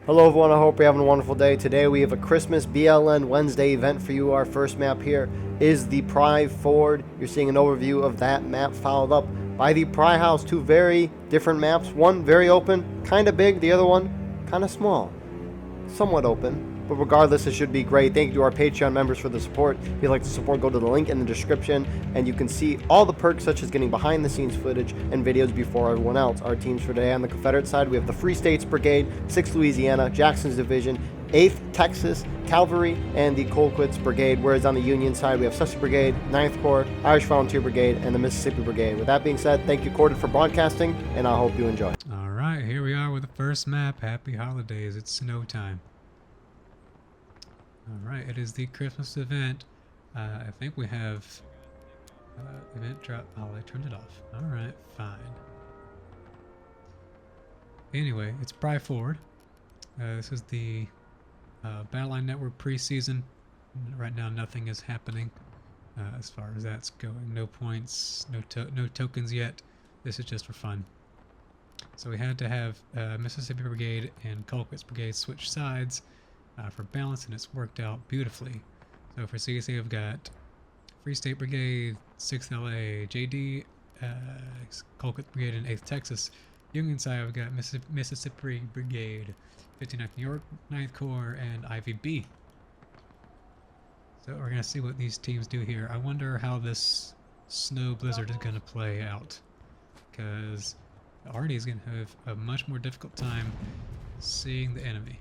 Hello everyone, I hope you're having a wonderful day. Today we have a Christmas BLN Wednesday event for you. Our first map here is the Pry Ford. You're seeing an overview of that map followed up by the Pry House. Two very different maps. One very open, kind of big. The other one kind of small, somewhat open. But regardless, it should be great. Thank you to our Patreon members for the support. If you'd like to support, go to the link in the description, and you can see all the perks such as getting behind the scenes footage and videos before everyone else. Our teams for today on the Confederate side, we have the Free States Brigade, 6th Louisiana, Jackson's Division, 8th Texas Cavalry, and the Colquitt's Brigade. Whereas on the Union side, we have Sister Brigade, 9th Corps, Irish Volunteer Brigade, and the Mississippi Brigade. With that being said, thank you, Corded, for broadcasting, and I hope you enjoy. All right, here we are with the first map. Happy holidays. It's snow time. All right, it is the Christmas event. I think we have event drop. Oh, I turned it off. All right, fine. Anyway, it's Pry Ford. This is the Battle Line Network preseason. Right now, nothing is happening as far as that's going. No points, no tokens yet. This is just for fun. So we had to have Mississippi Brigade and Colquitt's Brigade switch sides for balance, and it's worked out beautifully. So for CSA, we've got Free State Brigade, 6th LA, JD, Colquitt Brigade, and 8th Texas. Union side, we've got Mississippi Brigade, 59th New York, 9th Corps, and IVB. So we're going to see what these teams do here. I wonder how this snow blizzard is going to play out, because Artie is going to have a much more difficult time seeing the enemy.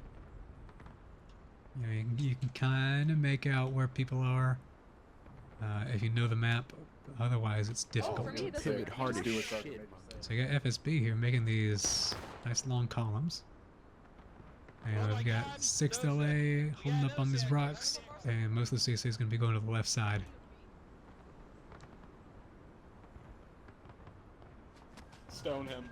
You can kind of make out where people are if you know the map. Otherwise, it's difficult. Pivot hard to do it. So you got FSB here making these nice long columns. And we've got 6th LA holding up on these rocks. And most of the CSA is going to be going to the left side. Stone him.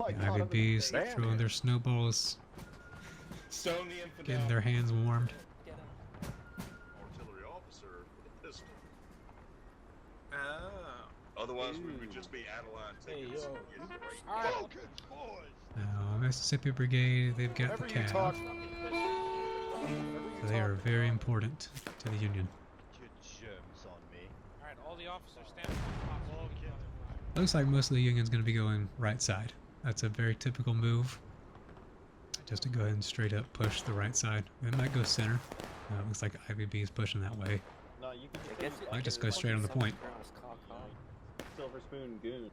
The IVBs throwing their snowballs, Stone the infidel. getting their hands warmed. Artillery officer with a pistol. Oh. Otherwise, we would just be Adeline tickets. Now, Mississippi Brigade, they've got the cab. So they are very important to the Union. Alright, all the officers stand up. Looks like most of the Union's going to be going right side. That's a very typical move. Just to go ahead and straight up push the right side. It might go center. Looks like IVB is pushing that way. No, you can Might just go straight on the point. Silver spoon goon.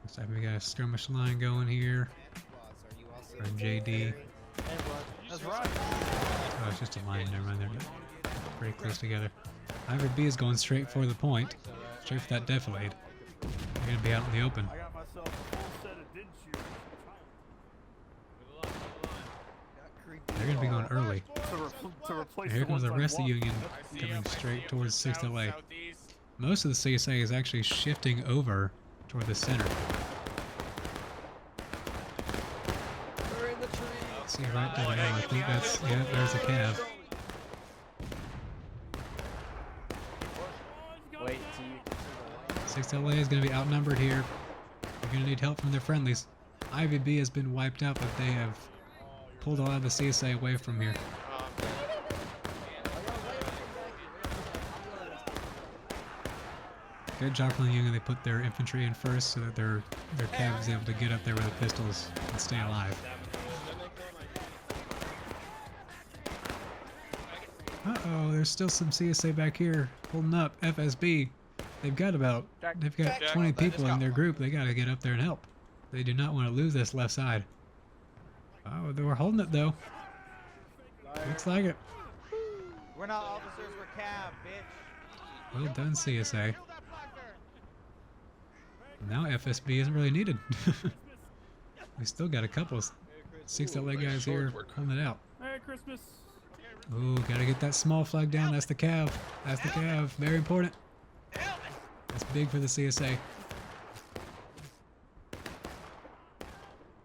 Looks like we got a skirmish line going here. From JD. That's right. Oh, it's just a line. Never mind. They're pretty close together. IVB is going straight for the point. Straight for that defilade. They're going to be out in the open. I got myself a full set of din shooters. They're going to be going early. To replace Here the comes the ones I rest of the lost. Union coming straight towards 6th LA. Most of the CSA is actually shifting over toward the center. See right down there, I think that's, yeah, there's a cab. Wait, 6th LA is going to be outnumbered here. They're going to need help from their friendlies. IVB has been wiped out, but they have pulled a lot of the CSA away from here. Good job from the Union. They put their infantry in first so that their cab is able to get up there with the pistols and stay alive. Uh-oh, there's still some CSA back here holding up. FSB. They've got 20 people in their group. They got to get up there and help. They do not want to lose this left side. Oh, they were holding it though. Looks like it. We're not officers, we're cab, bitch. Well done, CSA. Now FSB isn't really needed. We still got a couple 6th LA guys here holding it out. Merry Christmas. Ooh, gotta get that small flag down. That's the cav. That's the cav. Very important. That's big for the CSA.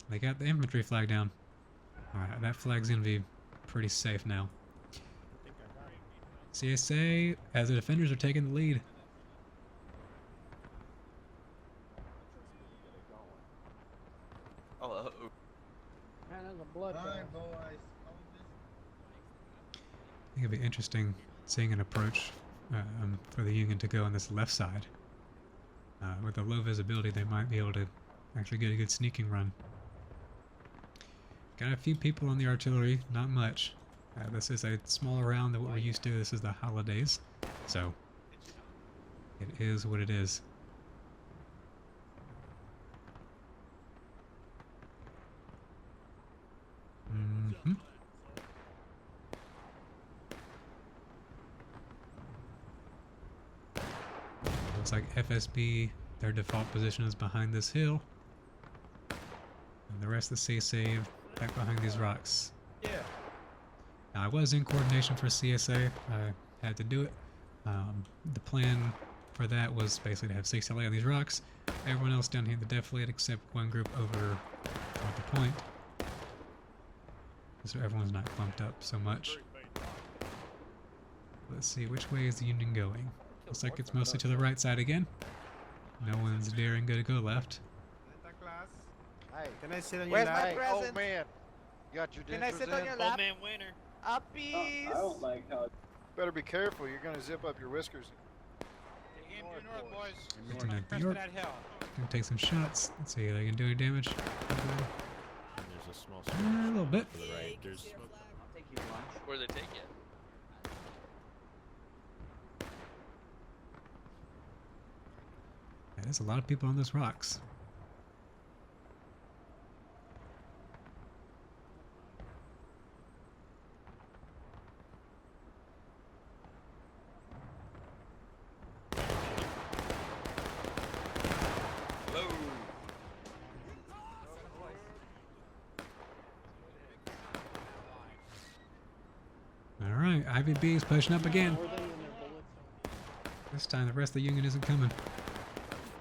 They got the infantry flag down. Alright, that flag's gonna be pretty safe now. CSA, as the defenders are taking the lead. Oh, Man, there's a blood bath. I think it'd be interesting seeing an approach for the Union to go on this left side. With the low visibility, they might be able to actually get a good sneaking run. Got a few people on the artillery, not much. This is a smaller round than what we're used to. This is the holidays, so it is what it is. Mm-hmm. Looks like FSB, their default position is behind this hill. And the rest of the CSA back behind these rocks. Yeah. Now, I was in coordination for CSA. I had to do it. The plan for that was basically to have 6 LA on these rocks. Everyone else down here in the defilade except one group over at the point. So everyone's not clumped up so much. Let's see, which way is the Union going? Looks like it's mostly to the right side again. No one's daring to go left. Hey, can I sit on Where's your my lap? present? Oh man, you got your Can I dinners sit on in? your lap? man winner. Uppies! I don't like how Better be careful. You're gonna zip up your whiskers. North, boys. Lieutenant Press Bjork that hill. gonna take some shots. Let's see if they can do any damage. There's a small A little bit. to the right. There's where they take you? Yeah, there's a lot of people on those rocks. Hello. All right, IVB is pushing up again. This time the rest of the Union isn't coming.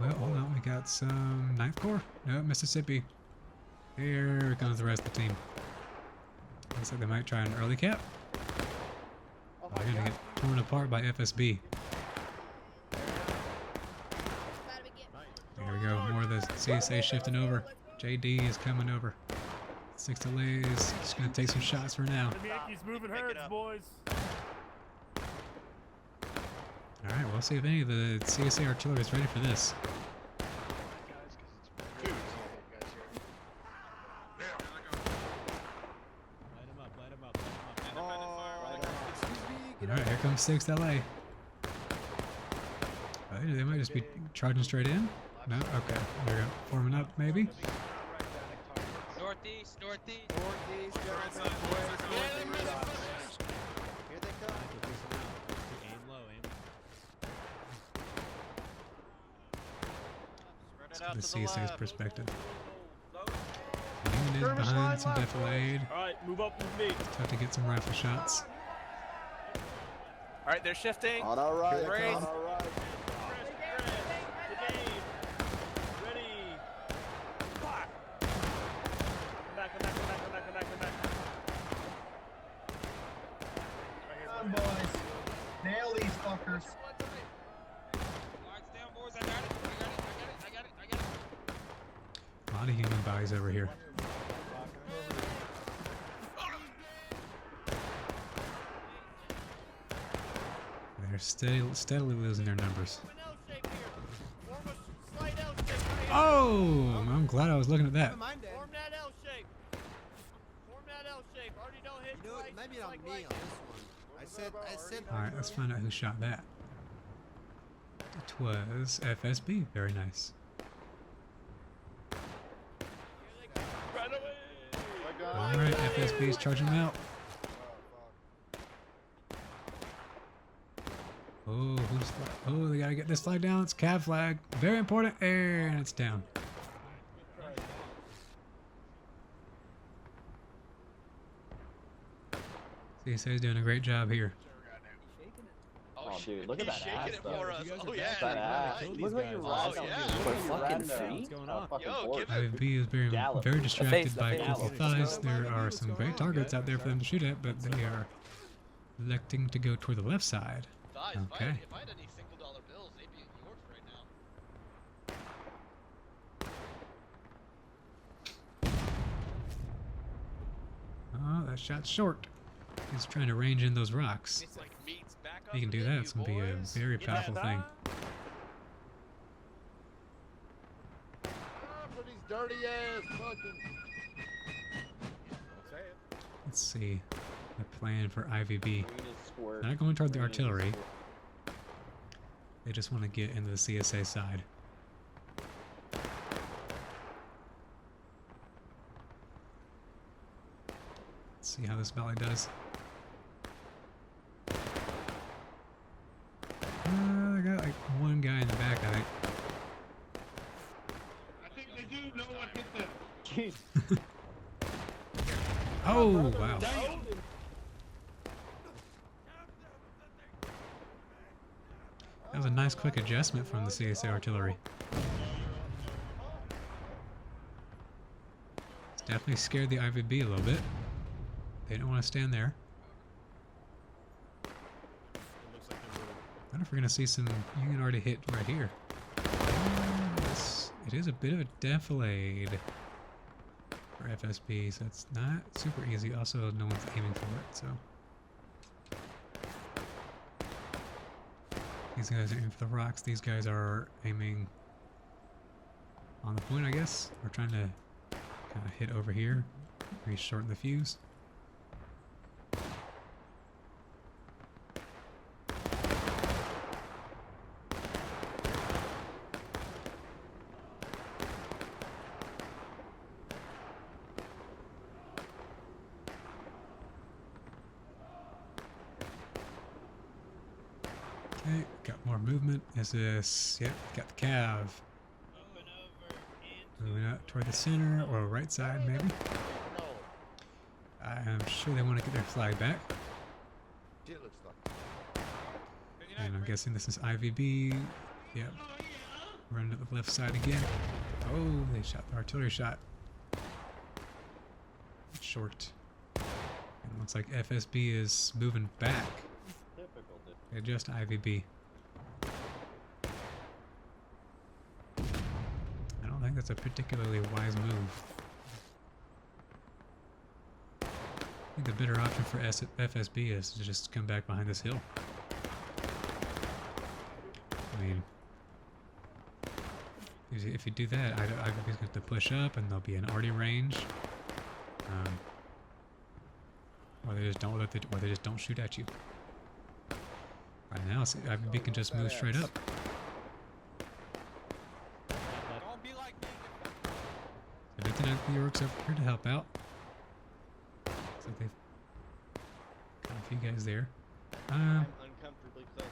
Well, hold on, we got some 9th Corps. No, Mississippi. Here comes the rest of the team. Looks like they might try an early cap. Oh, they're gonna get torn apart by FSB. There we go, more of the CSA shifting over. JD is coming over. 6 delays, just gonna take some shots for now. The Yankees moving herds, boys. Alright, we'll see if any of the CSA artillery is ready for this. Alright, here comes 6 LA. They might just be charging straight in. No? Okay. They're forming up, maybe? Northeast, northeast. Northeast, Here they come. Let's see the CSA's perspective. Union is behind some defilade. Alright, move up with me. Tough to get some rifle shots. All right, they're shifting. On our right. Raise. On our right. Ready. Fire. Come back, come back, come back, come back, come back, come back. Right here, boys. Nail these fuckers. Lights down, boys. I got it. I got it. A lot of human bodies over here. They're steadily losing their numbers. Oh, I'm glad I was looking at that. Form that L shape. Form that L shape. Already don't hit. You know what? Maybe not me on this one. I said. All right, let's find out who shot that. It was FSB. Very nice. All right, FSB is charging them out. Oh, they gotta get this flag down. It's CAV flag. Very important. And it's down. CSA is doing a great job here. Oh, dude, look at that shaking ass, it though. for us. Oh, yeah. That ass. Look what you Oh, ran yeah. down. We're fucking What's going on? Yo, give it. IVB is very, Gallop. very distracted by the critical face. thighs. There are some great targets out there for them to shoot at, but they are electing to go toward the left side. Guys, Okay. if I had any $1 bills, they'd be yours right now. shot short. He's trying to range in those rocks. It's like meats back If he can do that, it's going to be a very powerful thing. For these dirty ass fucking. Let's see the plan for IVB. Green is squirt. Not going toward the Green is artillery. squirt. They just want to get into the CSA side. Let's see how this volley does. I got like one guy in the back, I think. I think they do know what hit them. Jeez. Oh, wow. That was a nice quick adjustment from the CSA artillery. It's definitely scared the IVB a little bit. They don't want to stand there. It looks like they're moving. I wonder if we're going to see some Union already hit right here. Yes, it is a bit of a defilade for FSB, so it's not super easy. Also, no one's aiming for it, so. These guys are aiming for the rocks. These guys are aiming on the point, I guess. We're trying to kind of hit over here, re-shorten the fuse. Okay, got more movement. Is this? Yep, got the cav. Moving up toward the center or right side, maybe. I'm sure they want to get their flag back. And I'm guessing this is IVB. Yep. Running up the left side again. Oh, they shot the artillery shot. Short. And it looks like FSB is moving back. Yeah, just IVB. I don't think that's a particularly wise move. I think the better option for FSB is to just come back behind this hill. I mean, if you do that, IVB's going to push up and they'll be in arty range. Or they just don't shoot at you. Right now, IVB can just move straight up. Don't be like me. So Lieutenant York's over here to help out. So they've got a few guys there. I'm uncomfortably close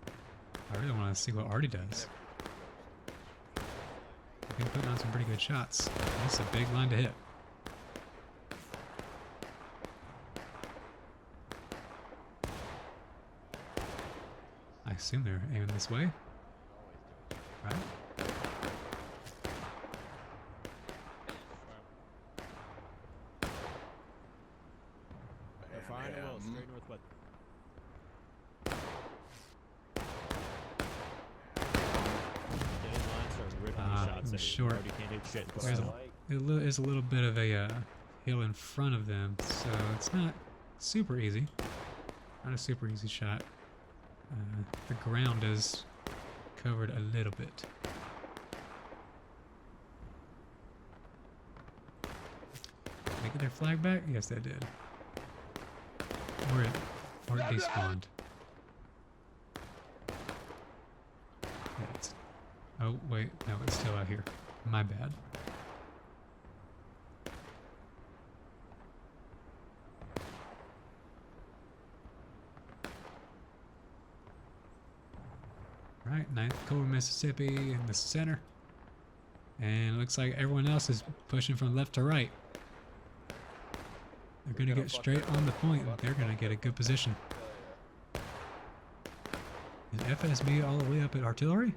to I really want to see what Artie does. He's been putting on some pretty good shots. That's a big line to hit. I assume they're aiming this way. Right? They're firing well, straight northwest. I'm short. There's a little bit of a hill in front of them, so it's not super easy. Not a super easy shot. The ground is covered a little bit. Did they get their flag back? Yes, they did. Or it despawned. Yeah, oh, wait. No, it's still out here. My bad. Right, 9th Corps, Mississippi in the center. And it looks like everyone else is pushing from left to right. They're going to get straight on the point and they're going to get a good position. Is FSB all the way up at artillery?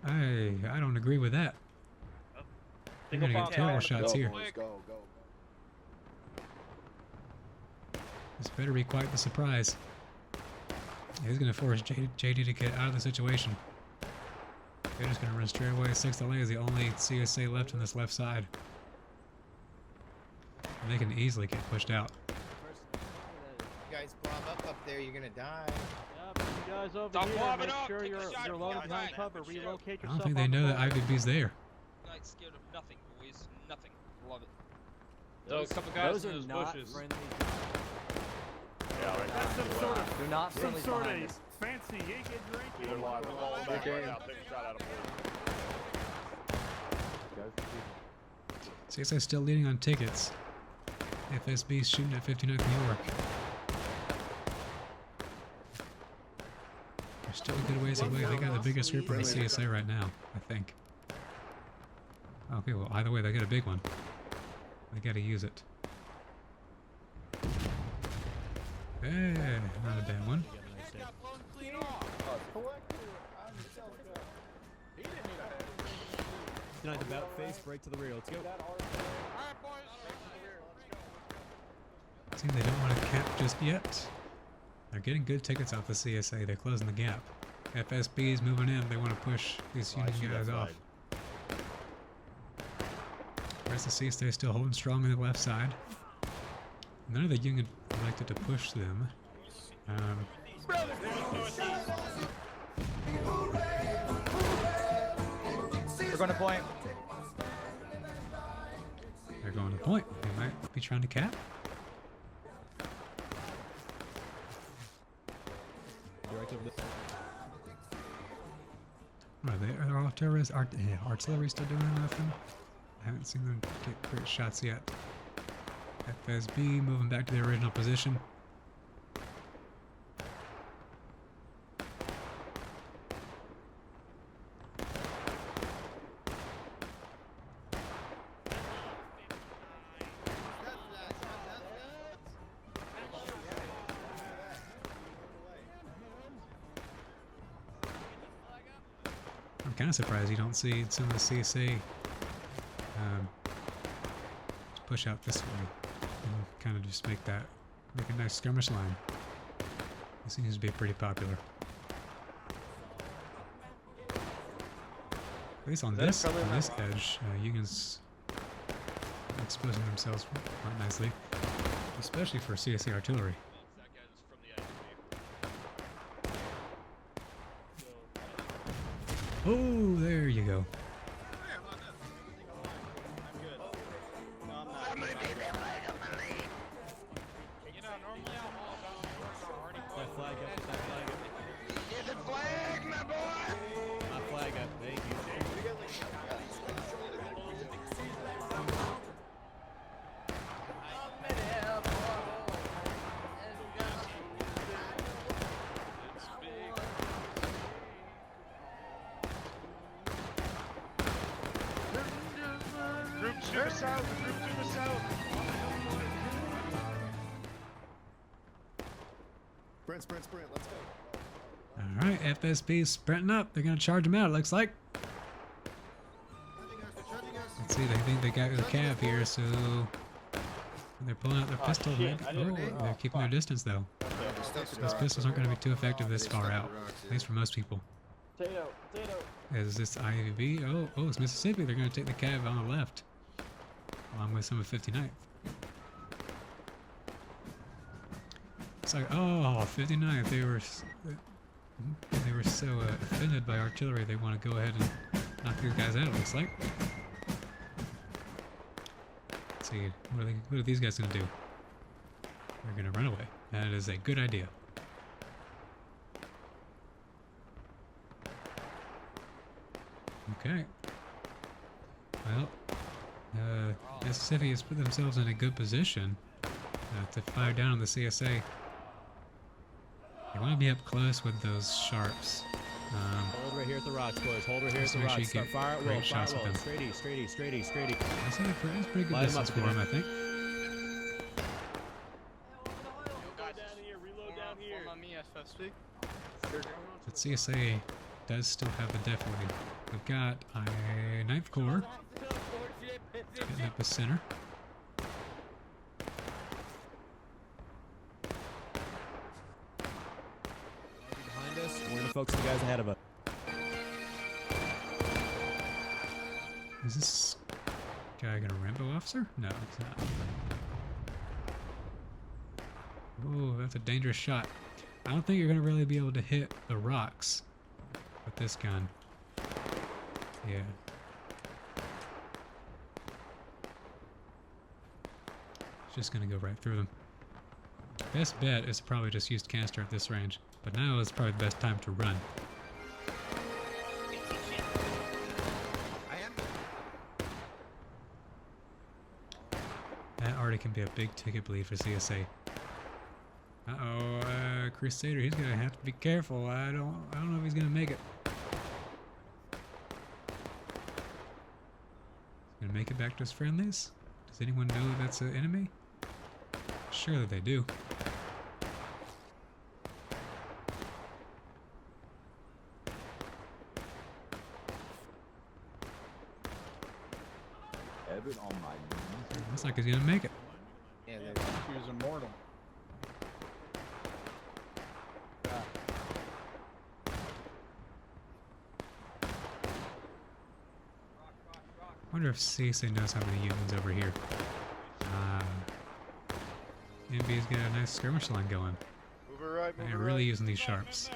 I don't agree with that. They're going to get terrible shots here. This better be quite the surprise. He's going to force JD to get out of the situation. They're just going to run straight away. 6th LA is the only CSA left on this left side. They can easily get pushed out. You guys blob up there, you're gonna die. Yep, you guys over Stop here, blobbing make up, sure take a you're shot, loaded blob behind back. cover. Relocate I yourself. don't think they on the know that board. IVB's there. Night scared of nothing, boys. Nothing. Love it. Those, a couple guys in those those are not bushes. friendly. Yeah, right That's some sort of They're not friendly behind us. fancy Yankee drink. They're live. They're all back right now. Take a shot at them. CSI still leading on tickets. FSB shooting at 59th New York. They're still a good ways away. They got the biggest group on the CSA right now, I think. Okay, well, either way, they got a big one. They gotta use it. Not a bad one. Tonight the bat face, break to the rear. Let's go. Seems they don't want to cap just yet. They're getting good tickets off the CSA. They're closing the gap. FSB's moving in. They want to push these union guys off. The rest of the CSA still holding strong on the left side. None of the union elected to push them. We're going to point. They're going to point. They might be trying to cap. Are artillery still doing nothing? I haven't seen them get great shots yet. FSB moving back to their original position. I'm kind of surprised you don't see some of the CSA push out this way and kind of just make a nice skirmish line. It seems to be pretty popular. At least on this edge, Union's exposing themselves quite nicely, especially for CSA artillery. That guy was from the IVB. Oh, there you go. That flag up, that flag up. Get the flag, my boy! My flag up, thank you. Group to the south, group to the south. Sprint, let's go. Alright, FSB sprinting up. They're going to charge them out, it looks like. Let's see, they think they got the cab here, so they're pulling out their pistol. shit, Maybe. They're keeping their distance, though. Those pistols aren't going to be too effective this far out, at least for most people. Potato. Is this IVB? Oh, it's Mississippi. They're going to take the cab on the left, along with some of 59th. It's like, oh, 59th. They were so offended by artillery. They want to go ahead and knock these guys out. It looks like. Let's see, what are these guys going to do? They're going to run away. That is a good idea. Okay. Well, Mississippi has put themselves in a good position to fire down on the CSA. They want to be up close with those sharps. Hold right here at the rocks, boys. Hold right here at Just the make sure rocks. you Start get fire at will. great shots Fire with at will. them. Straighty. That's a pretty good Line 'em distance up, for them, Skinner. I think. Reload down here. Reload down here. On me, FSB. But CSA does still have the def lead. We've got a 9th Corps getting up the center. Behind us, we're gonna focus on the guys ahead of us. Is this guy gonna Rambo officer? No, it's not. Oh, that's a dangerous shot. I don't think you're going to really be able to hit the rocks with this gun. Yeah. It's just going to go right through them. Best bet is to probably just use canister at this range. But now is probably the best time to run. That already can be a big ticket bleed for CSA. Uh-oh, Crusader, he's gonna have to be careful. I don't know if he's gonna make it. He's gonna make it back to his friendlies? Does anyone know that that's an enemy? Surely they do. Looks like he's gonna make it. Yeah, he was immortal. I wonder if CSA knows how many unions over here. NB's got a nice skirmish line going. Move it right, move They're it really right. using these sharps.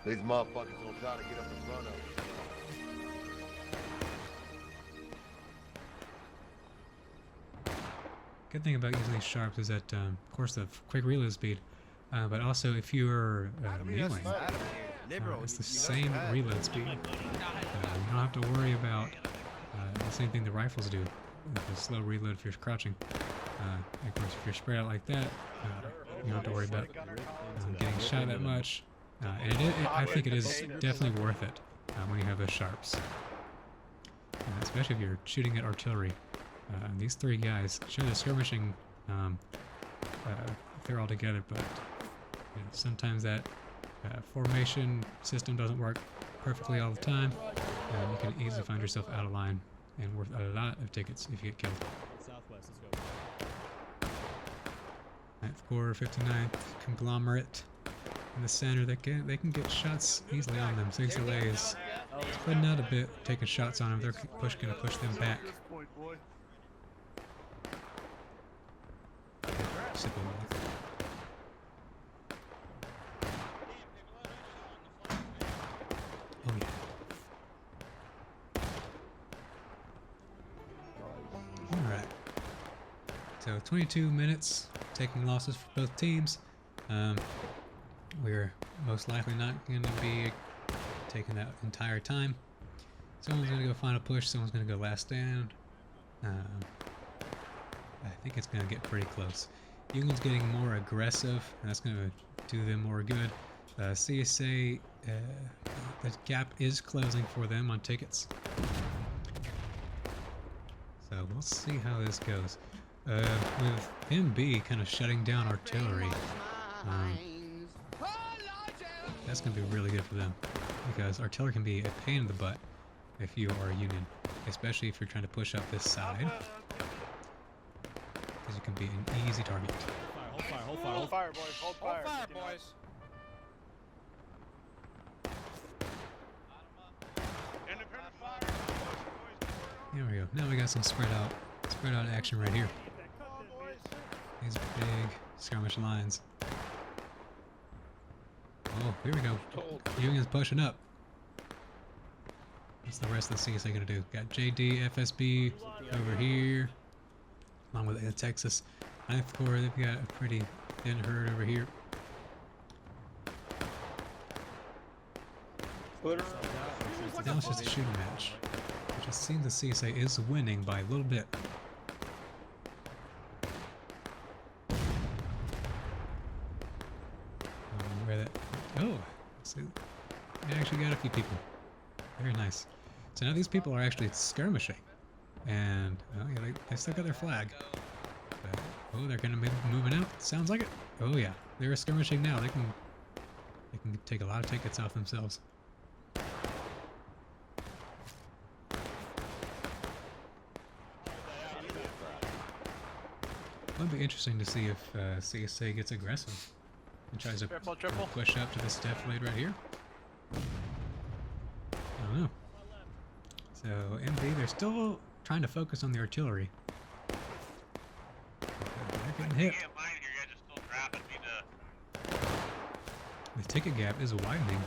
These motherfuckers gonna try to get up in front of us. Good thing about using these sharps is that, of course, the quick reload speed, but also if you're kneeling, it's the same reload speed. You don't have to worry about the same thing the rifles do, the slow reload if you're crouching. Of course, if you're spread out like that, you don't have to worry about getting shot that much. And I think it is definitely worth it when you have those sharps, especially if you're shooting at artillery. These three guys, sure they're skirmishing if they're all together, but you know, sometimes that formation system doesn't work perfectly all the time, and you can easily find yourself out of line and worth a lot of tickets if you get killed. Southwest, let's go. 9th Corps, 59th Conglomerate in the center. They can get shots easily on them. 6LA is spreading out a bit, taking shots on them. They're going to push them back. Sip of water. Oh yeah. Alright. So 22 minutes, taking losses for both teams. We're most likely not going to be taking that entire time. Someone's going to go final push, someone's going to go last stand. I think it's going to get pretty close. Union's getting more aggressive, and that's going to do them more good. CSA, the gap is closing for them on tickets. So we'll see how this goes. With MB kind of shutting down artillery, that's going to be really good for them, because artillery can be a pain in the butt if you are a Union, especially if you're trying to push up this side, because you can be an easy target. Hold fire, hold fire, Hold fire, boys. Hold fire. Hold fire, boys. Independent fire. There we go. Now we got some spread out action right here. These big skirmish lines. Oh, here we go. Union's pushing up. What's the rest of the CSA gonna do? Got JD, FSB over here, along with Texas. 9th Corps, they've got a pretty thin herd over here. Now it's just a shooting match. It just seems the CSA is winning by a little bit. Where that? Oh, see, they actually got a few people. Very nice. So now these people are actually skirmishing, and yeah, they still got their flag. But, oh, they're gonna be moving out. Sounds like it. Oh yeah, they're skirmishing now. They can take a lot of tickets off themselves. It'll be interesting to see if CSA gets aggressive and tries to push up to this defilade right here. I don't know. So MV, they're still trying to focus on the artillery. getting hit. can't find here, you guys are still trapping me to... The ticket gap is widening.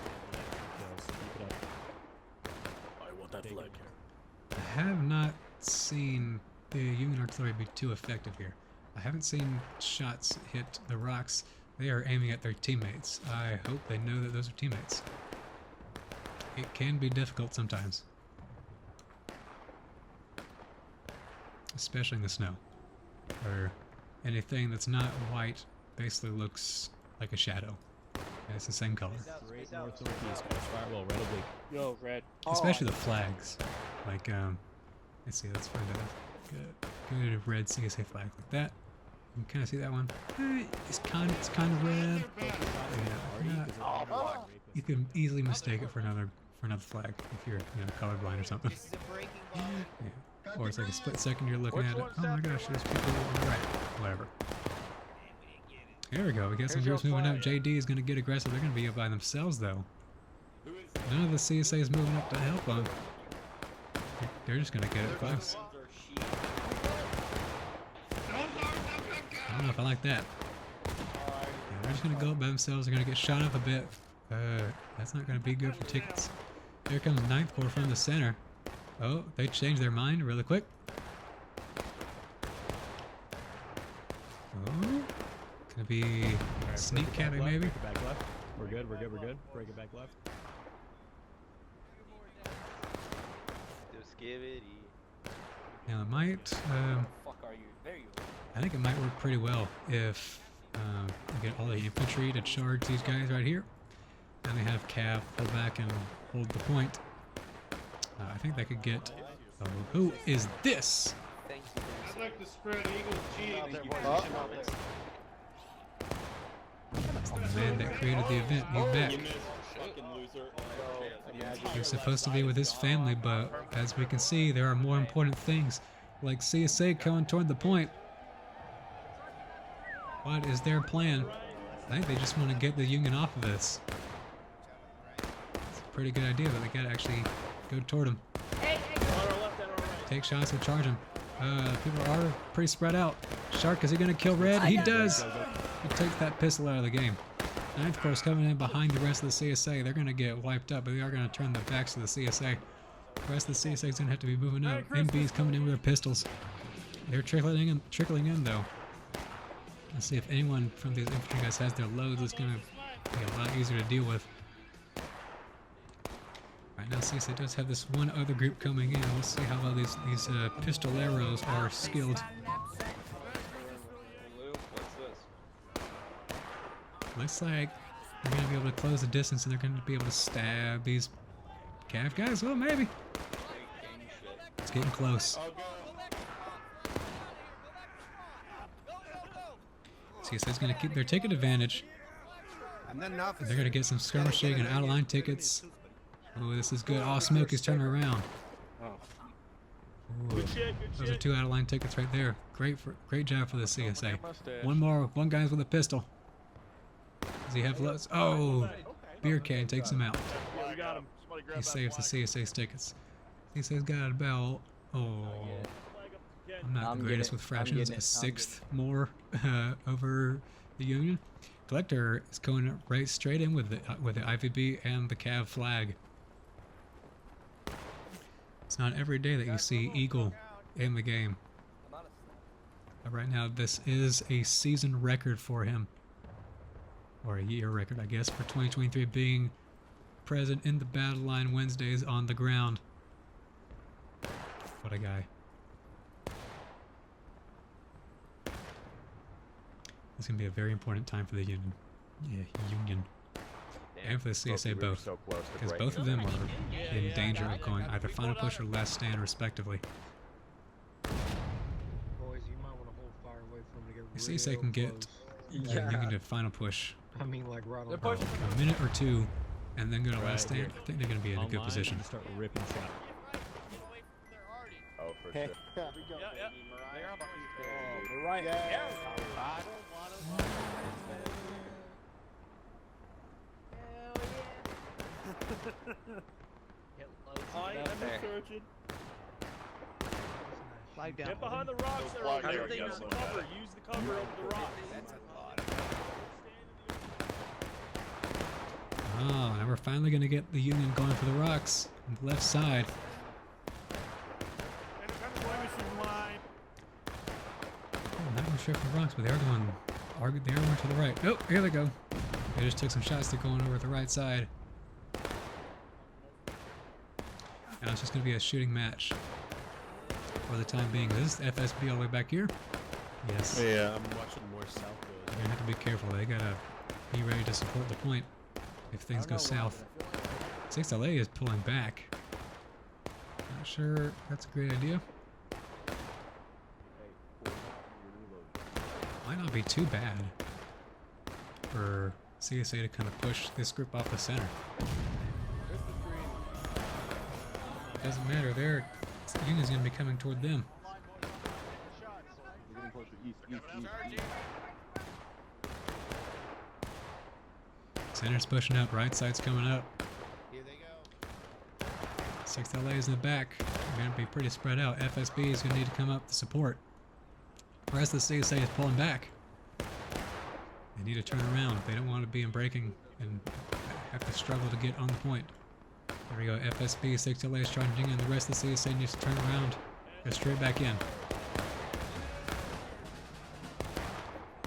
I want that flag. I have not seen the Union artillery be too effective here. I haven't seen shots hit the rocks. They are aiming at their teammates. I hope they know that those are teammates. It can be difficult sometimes. Especially in the snow. Or anything that's not white basically looks like a shadow. And it's the same color. Straight north northeast, guys. Fire well, red oblique. Yo, red. Especially the flags. Like, let's see, let's find a good red CSA flag like that. You can kind of see that one. It's kind of red. Yeah, you can easily mistake it for another flag if you're colorblind or something. Yeah. Or it's like a split second you're looking at it. Oh my gosh, there's people on the right. Whatever. Here we go. We got some groups moving up. JD is going to get aggressive. They're going to be up by themselves though. None of the CSA is moving up to help them. They're just going to get it close. I don't know if I like that. Yeah, they're just going to go up by themselves. They're going to get shot up a bit. That's not going to be good for tickets. Here comes 9th Corps from the center. Oh, they changed their mind really quick. Oh, gonna be sneak capping maybe. Break it back left. We're good. Break it back left. Now it might. I think it might work pretty well if we get all the infantry to charge these guys right here, and they have Cav pull back and hold the point. I think they could get. Oh, who is this? I'd like to spread Eagle's cheese. The man that created the event, he's back. He was supposed to be with his family, but as we can see, there are more important things, like CSA coming toward the point. What is their plan? I think they just want to get the Union off of this. It's a pretty good idea, but they gotta actually go toward him. Take shots and charge him. People are pretty spread out. Shark, is he gonna kill Red? He does! He takes that pistol out of the game. 9th Corps coming in behind the rest of the CSA. They're gonna get wiped up, but they are gonna turn their backs to the CSA. The rest of the CSA is gonna have to be moving up. MB's coming in with their pistols. They're trickling in though. Let's see if anyone from these infantry guys has their loads. It's gonna be a lot easier to deal with. Right now, CSA does have this one other group coming in. Let's see how well these pistoleros are skilled. Looks like they're going to be able to close the distance and they're going to be able to stab these Cav guys. Well, maybe. It's getting close. CSA's going to keep their ticket advantage. They're going to get some skirmishing and out of line tickets. Oh, this is good. Oh, Smoke is turning around. Ooh, those are 2 out of line tickets right there. Great job for the CSA. One guy's with a pistol. Does he have loads? Oh, beer can takes him out. He saves the CSA's tickets. CSA's got about, I'm not the greatest with fractions, a 1/6 more over the Union. Collector is going right straight in with the IVB and the Cav flag. It's not every day that you see Eagle in the game. But right now, this is a season record for him. Or a year record, I guess, for 2023 being present in the battle line Wednesdays on the ground. What a guy. It's going to be a very important time for the Union. Yeah, Union. And for the CSA both. Because both of them are in danger of going either final push or last stand respectively. Boys, you might want to hold fire away from them to get The CSA can get Union to final push. I mean, like right on A minute or 2 and then go to last stand. I think they're going to be in a good position. Start ripping shot. Oh, for sure. We're right. I am searching. Flag down. Get behind the rocks there. flag Use there, the yes, sir. cover. Use the cover over the rocks. Oh, now we're finally gonna get the Union going for the rocks on the left side. Oh, not really sure for the rocks, but they are going to the right. Oh, here they go. They just took some shots. They're going over the right side. Now it's just gonna be a shooting match for the time being. Is this FSB all the way back here? Yes. Yeah, I'm watching more south. You're gonna have to be careful. They gotta be ready to support the point if things go south. 6LA is pulling back. Not sure that's a great idea. Might not be too bad for CSA to kind of push this group off the center. Doesn't matter. Their Union's gonna be coming toward them. Center's pushing up, right side's coming up. Here they go. 6LA is in the back. They're gonna be pretty spread out. FSB is gonna need to come up to support. The rest of the CSA is pulling back. They need to turn around. They don't want to be in breaking and have to struggle to get on the point. There we go. FSB, 6LA is charging in. The rest of the CSA needs to turn around. Go straight back in.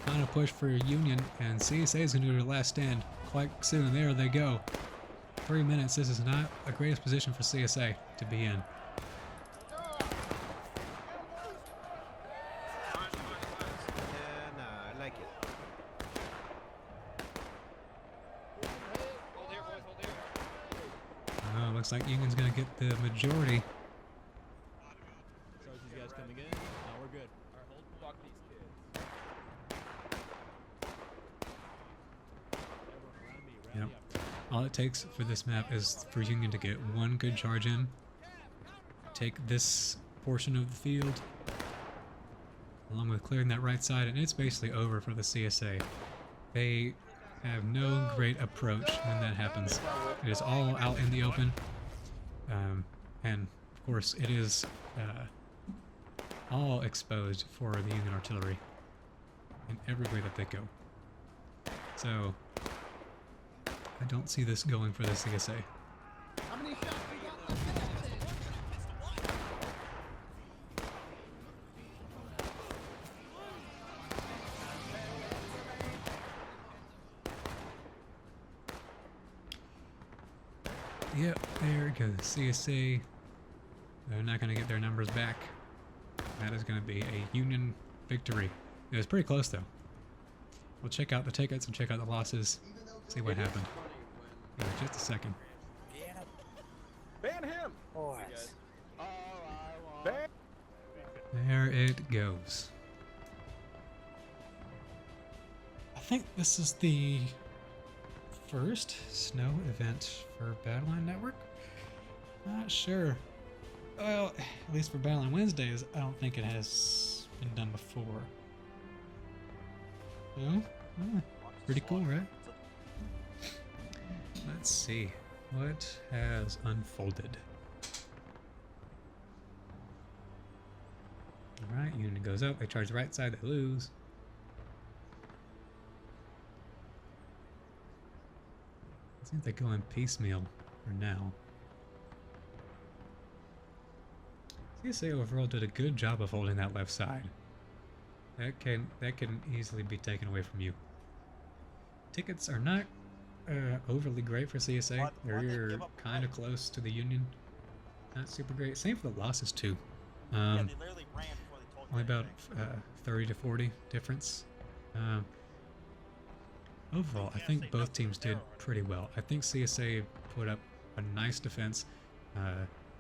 Final push for Union, and CSA is going to do their last stand quite soon. There they go. 3 minutes. This is not the greatest position for CSA to be in. I like it. Hold here, boys, hold here. Oh, looks like Union's going to get the majority. So these guys coming in. Now we're good. Alright, hold. Block these kids. Everyone around me. Yep. All it takes for this map is for Union to get one good charge in, take this portion of the field, along with clearing that right side, and it's basically over for the CSA. They have no great approach when that happens. It is all out in the open, and of course it is all exposed for the Union artillery in every way that they go. So I don't see this going for the CSA. How many shots we got left? Yep, there it goes. CSA, they're not going to get their numbers back. That is going to be a Union victory. It was pretty close, though. We'll check out the tickets and check out the losses, see what happened. In just a second. Ban him! There it goes. I think this is the first snow event for Battleline Network. Not sure. Well, at least for Battleline Wednesdays, I don't think it has been done before. Well, pretty cool, right? Let's see what has unfolded. Alright, Union goes up, they charge the right side, they lose. It seems they go in piecemeal for now. CSA overall did a good job of holding that left side. That can easily be taken away from you. Tickets are not overly great for CSA. They're kind of close to the Union. Not super great. Same for the losses too. Only about 30 to 40 difference. Overall, I think both teams did pretty well. I think CSA put up a nice defense.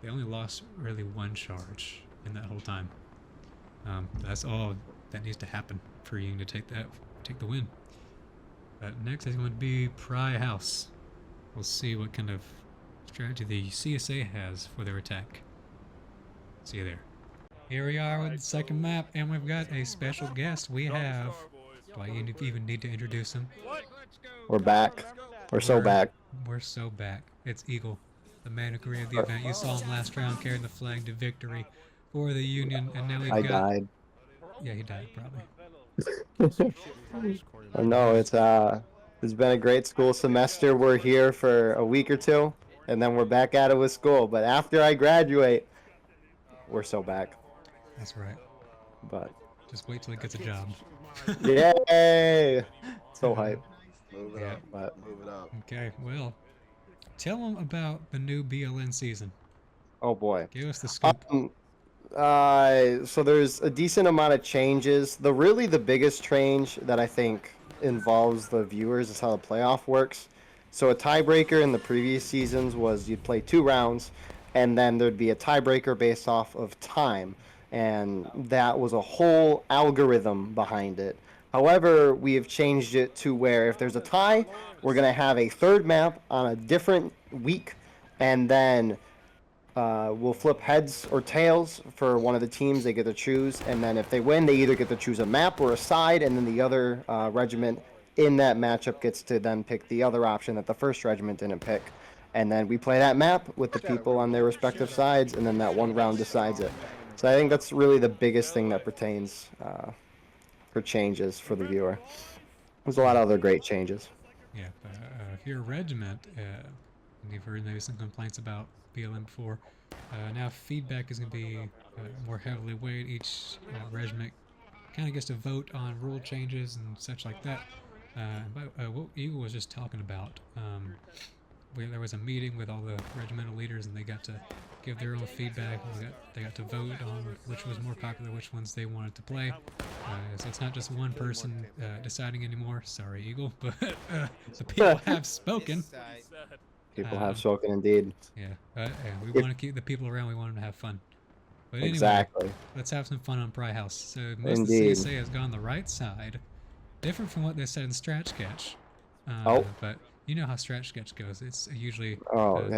They only lost really one charge in that whole time. That's all that needs to happen for Union to take the win. Next is going to be Pry House. We'll see what kind of strategy the CSA has for their attack. See you there. Here we are with the second map, and we've got a special guest. We have... Do I even need to introduce him? We're back. We're so back. We're so back. It's Eagle, the man who created the event. You saw him last round carrying the flag to victory for the Union, and now we've I got. died. Yeah, he died probably. No, it's been a great school semester. We're here for a week or two, and then we're back at it with school. But after I graduate, we're so back. That's right. But Just wait till he gets a job. yay! So hype. Move it Yeah. up. But Move it up. Okay, well, tell them about the new BLN season. oh boy. Give us the scoop. So there's a decent amount of changes. The biggest change that I think involves the viewers is how the playoff works. So a tiebreaker in the previous seasons was you'd play 2 rounds, and then there'd be a tiebreaker based off of time, and that was a whole algorithm behind it. However, we have changed it to where if there's a tie, we're gonna have a third map on a different week, and then we'll flip heads or tails for one of the teams. They get to choose, and then if they win, they either get to choose a map or a side, and then the other regiment in that matchup gets to then pick the other option that the first regiment didn't pick. And then we play that map with the people on their respective sides, and then that one round decides it. So I think that's really the biggest thing that pertains for changes for the viewer. There's a lot of other great changes. Yeah, if you're a regiment, and you've heard maybe some complaints about BLM before, now feedback is going to be more heavily weighed. Each regiment kind of gets to vote on rule changes and such like that. What Eagle was just talking about, there was a meeting with all the regimental leaders, and they got to give their own feedback. They got to vote on which was more popular, which ones they wanted to play. So it's not just one person deciding anymore. Sorry, Eagle, but the people have spoken. People have spoken indeed. Yeah, we want to keep the people around. We want them to have fun. But anyway, Exactly. let's have some fun on Pry House. So most Indeed. of the CSA has gone the right side, different from what they said in Strat Sketch. But you know how Strat Sketch goes. It's usually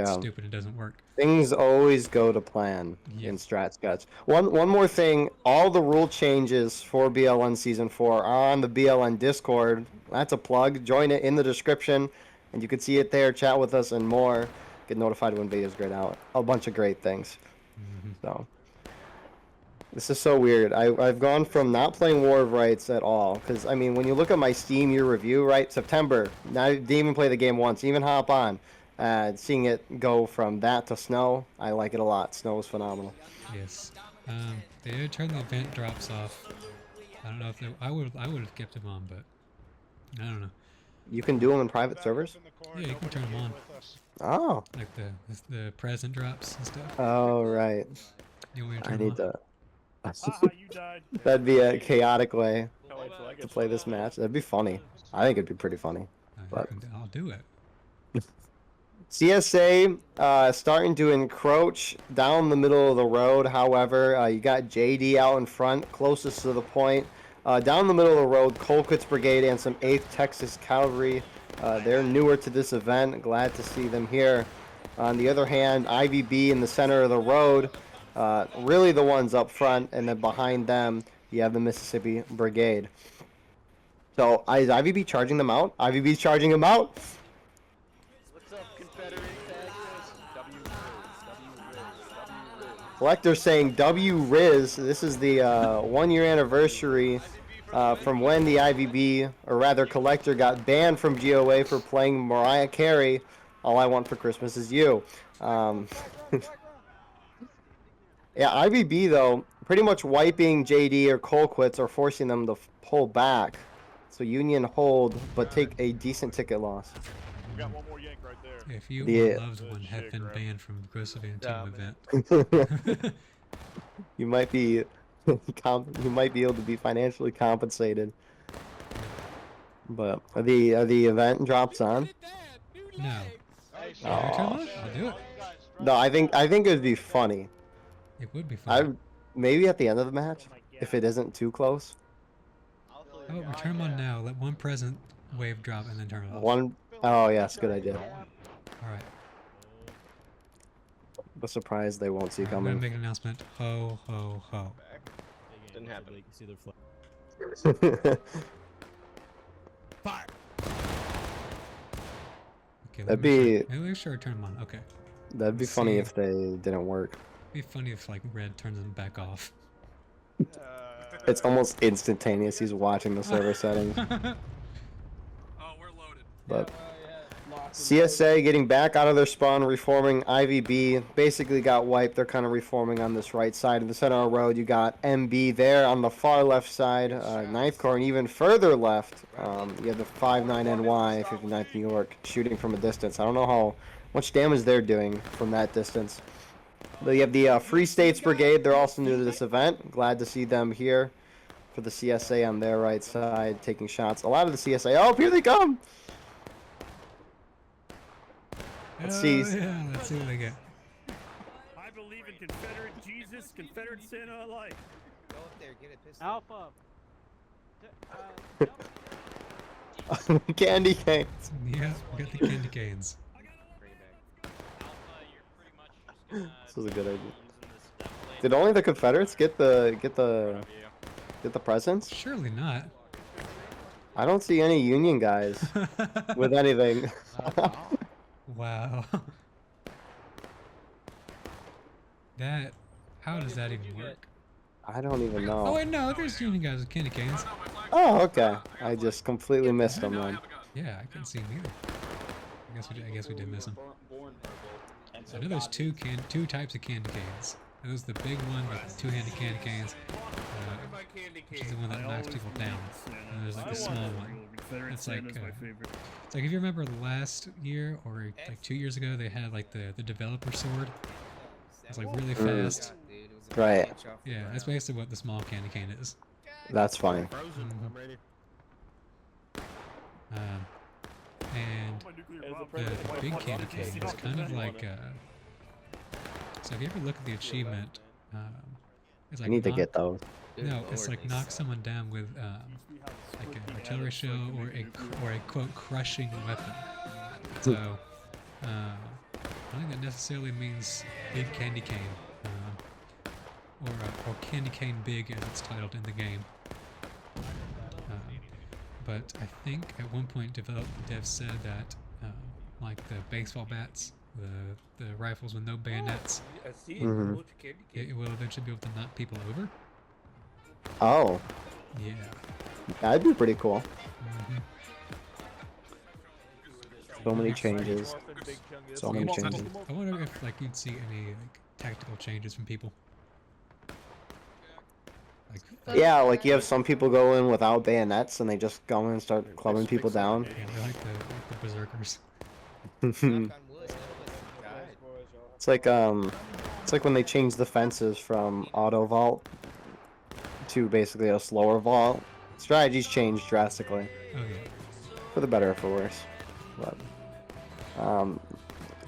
stupid and doesn't work. Things always go to plan in Strat Sketch. One more thing, all the rule changes for BLN Season 4 are on the BLN Discord. That's a plug. Join it in the description, and you can see it there, chat with us, and more. Get notified when videos get out. A bunch of great things. So this is so weird. I've gone from not playing War of Rights at all, because, I mean, when you look at my Steam year review, right, September, I didn't even play the game once, even hop on. Seeing it go from that to Snow, I like it a lot. Snow is phenomenal. Yes. They did turn the event drops off. I don't know if I would have kept them on, but I don't know. You can do them in private servers? Yeah, you can turn them on. Oh. Like the present drops and stuff. Oh, right. You want me to turn I them need on? to... You died. That'd be a chaotic way to play this match. That'd be funny. I think it'd be pretty funny. But I'll do it. CSA starting to encroach down the middle of the road. However, you got JD out in front, closest to the point. Down the middle of the road, Colquitt's Brigade and some 8th Texas Cavalry. They're newer to this event. Glad to see them here. On the other hand, IVB in the center of the road. Really the ones up front, and then behind them you have the Mississippi Brigade. So is IVB charging them out? IVB's charging them out. What's up, Confederate Team? Collector saying W Riz. This is the 1-year anniversary from when the IVB, or rather Collector, got banned from GOA for playing Mariah Carey. All I Want for Christmas Is You. Yeah, IVB, though, pretty much wiping JD or Colquitts or forcing them to pull back. So Union hold, but take a decent ticket loss. We got one more yank right there. If you Yeah. or loved one have been banned from Aggressive Team event. You might be you might be able to be financially compensated. But the event drops on. No. Oh. I'll do it. No, I think it would be funny. It would be fun. Maybe at the end of the match, if it isn't too close. How about we turn them on now, let one present wave drop, and then turn it off. Oh yes, good idea. Alright. I'm surprised they won't see I'm gonna coming. make an announcement. Ho, ho, ho. Didn't happen. Fire. Okay, That'd be make sure I turn them on. Okay. that'd be Let's funny see. if they didn't work. be funny if like red turns them back off. It's almost instantaneous. He's watching the server settings. Oh, we're loaded. But CSA getting back out of their spawn, reforming. IVB basically got wiped. They're kind of reforming on this right side. In the center of the road, you got MB there on the far left side. 9th Corps, and even further left, you have the 59NY, 59th New York, shooting from a distance. I don't know how much damage they're doing from that distance. But you have the Free States Brigade. They're also new to this event. Glad to see them here for the CSA on their right side, taking shots. A lot of the CSA. Oh, here they come! Let's see. Yeah, let's see what they get. I believe in Confederate Jesus, Confederate Santa alike. Go up there, get a pistol. Alpha. Candy canes. Yeah, we got the candy canes. This is a good idea. Did only the Confederates get the presents? Surely not. I don't see any Union guys with anything. Wow. That. How does that even work? I don't even know. Oh wait, no, there's Union guys with candy canes. Oh, okay. I just completely missed them then. Yeah, I couldn't see them either. I guess we did miss them. I know there's two types of candy canes. There's the big one with the two-handed candy canes, which is the one that knocks people down. And there's like a small one. It's like if you remember last year or like 2 years ago, they had like the developer sword. It's like really fast. Right. Yeah, that's basically what the small candy cane is. That's funny. And the big candy cane is kind of like so if you ever look at the achievement, it's like I need to get those. No, it's like knock someone down with like an artillery shell or a quote crushing weapon. So I don't think that necessarily means big candy cane, or candy cane big as it's titled in the game. But I think at one point dev said that like the baseball bats, the rifles with no bayonets, it will eventually be able to knock people over. Oh. Yeah. That'd be pretty cool. So many changes. So many changes. I wonder if like you'd see any like tactical changes from people. Like, Yeah, like you have some people go in without bayonets and they just go in and start clubbing people down. yeah, they're like the berserkers. It's like when they changed the fences from auto vault to basically a slower vault. Strategies changed drastically. Oh yeah. For the better or for worse. But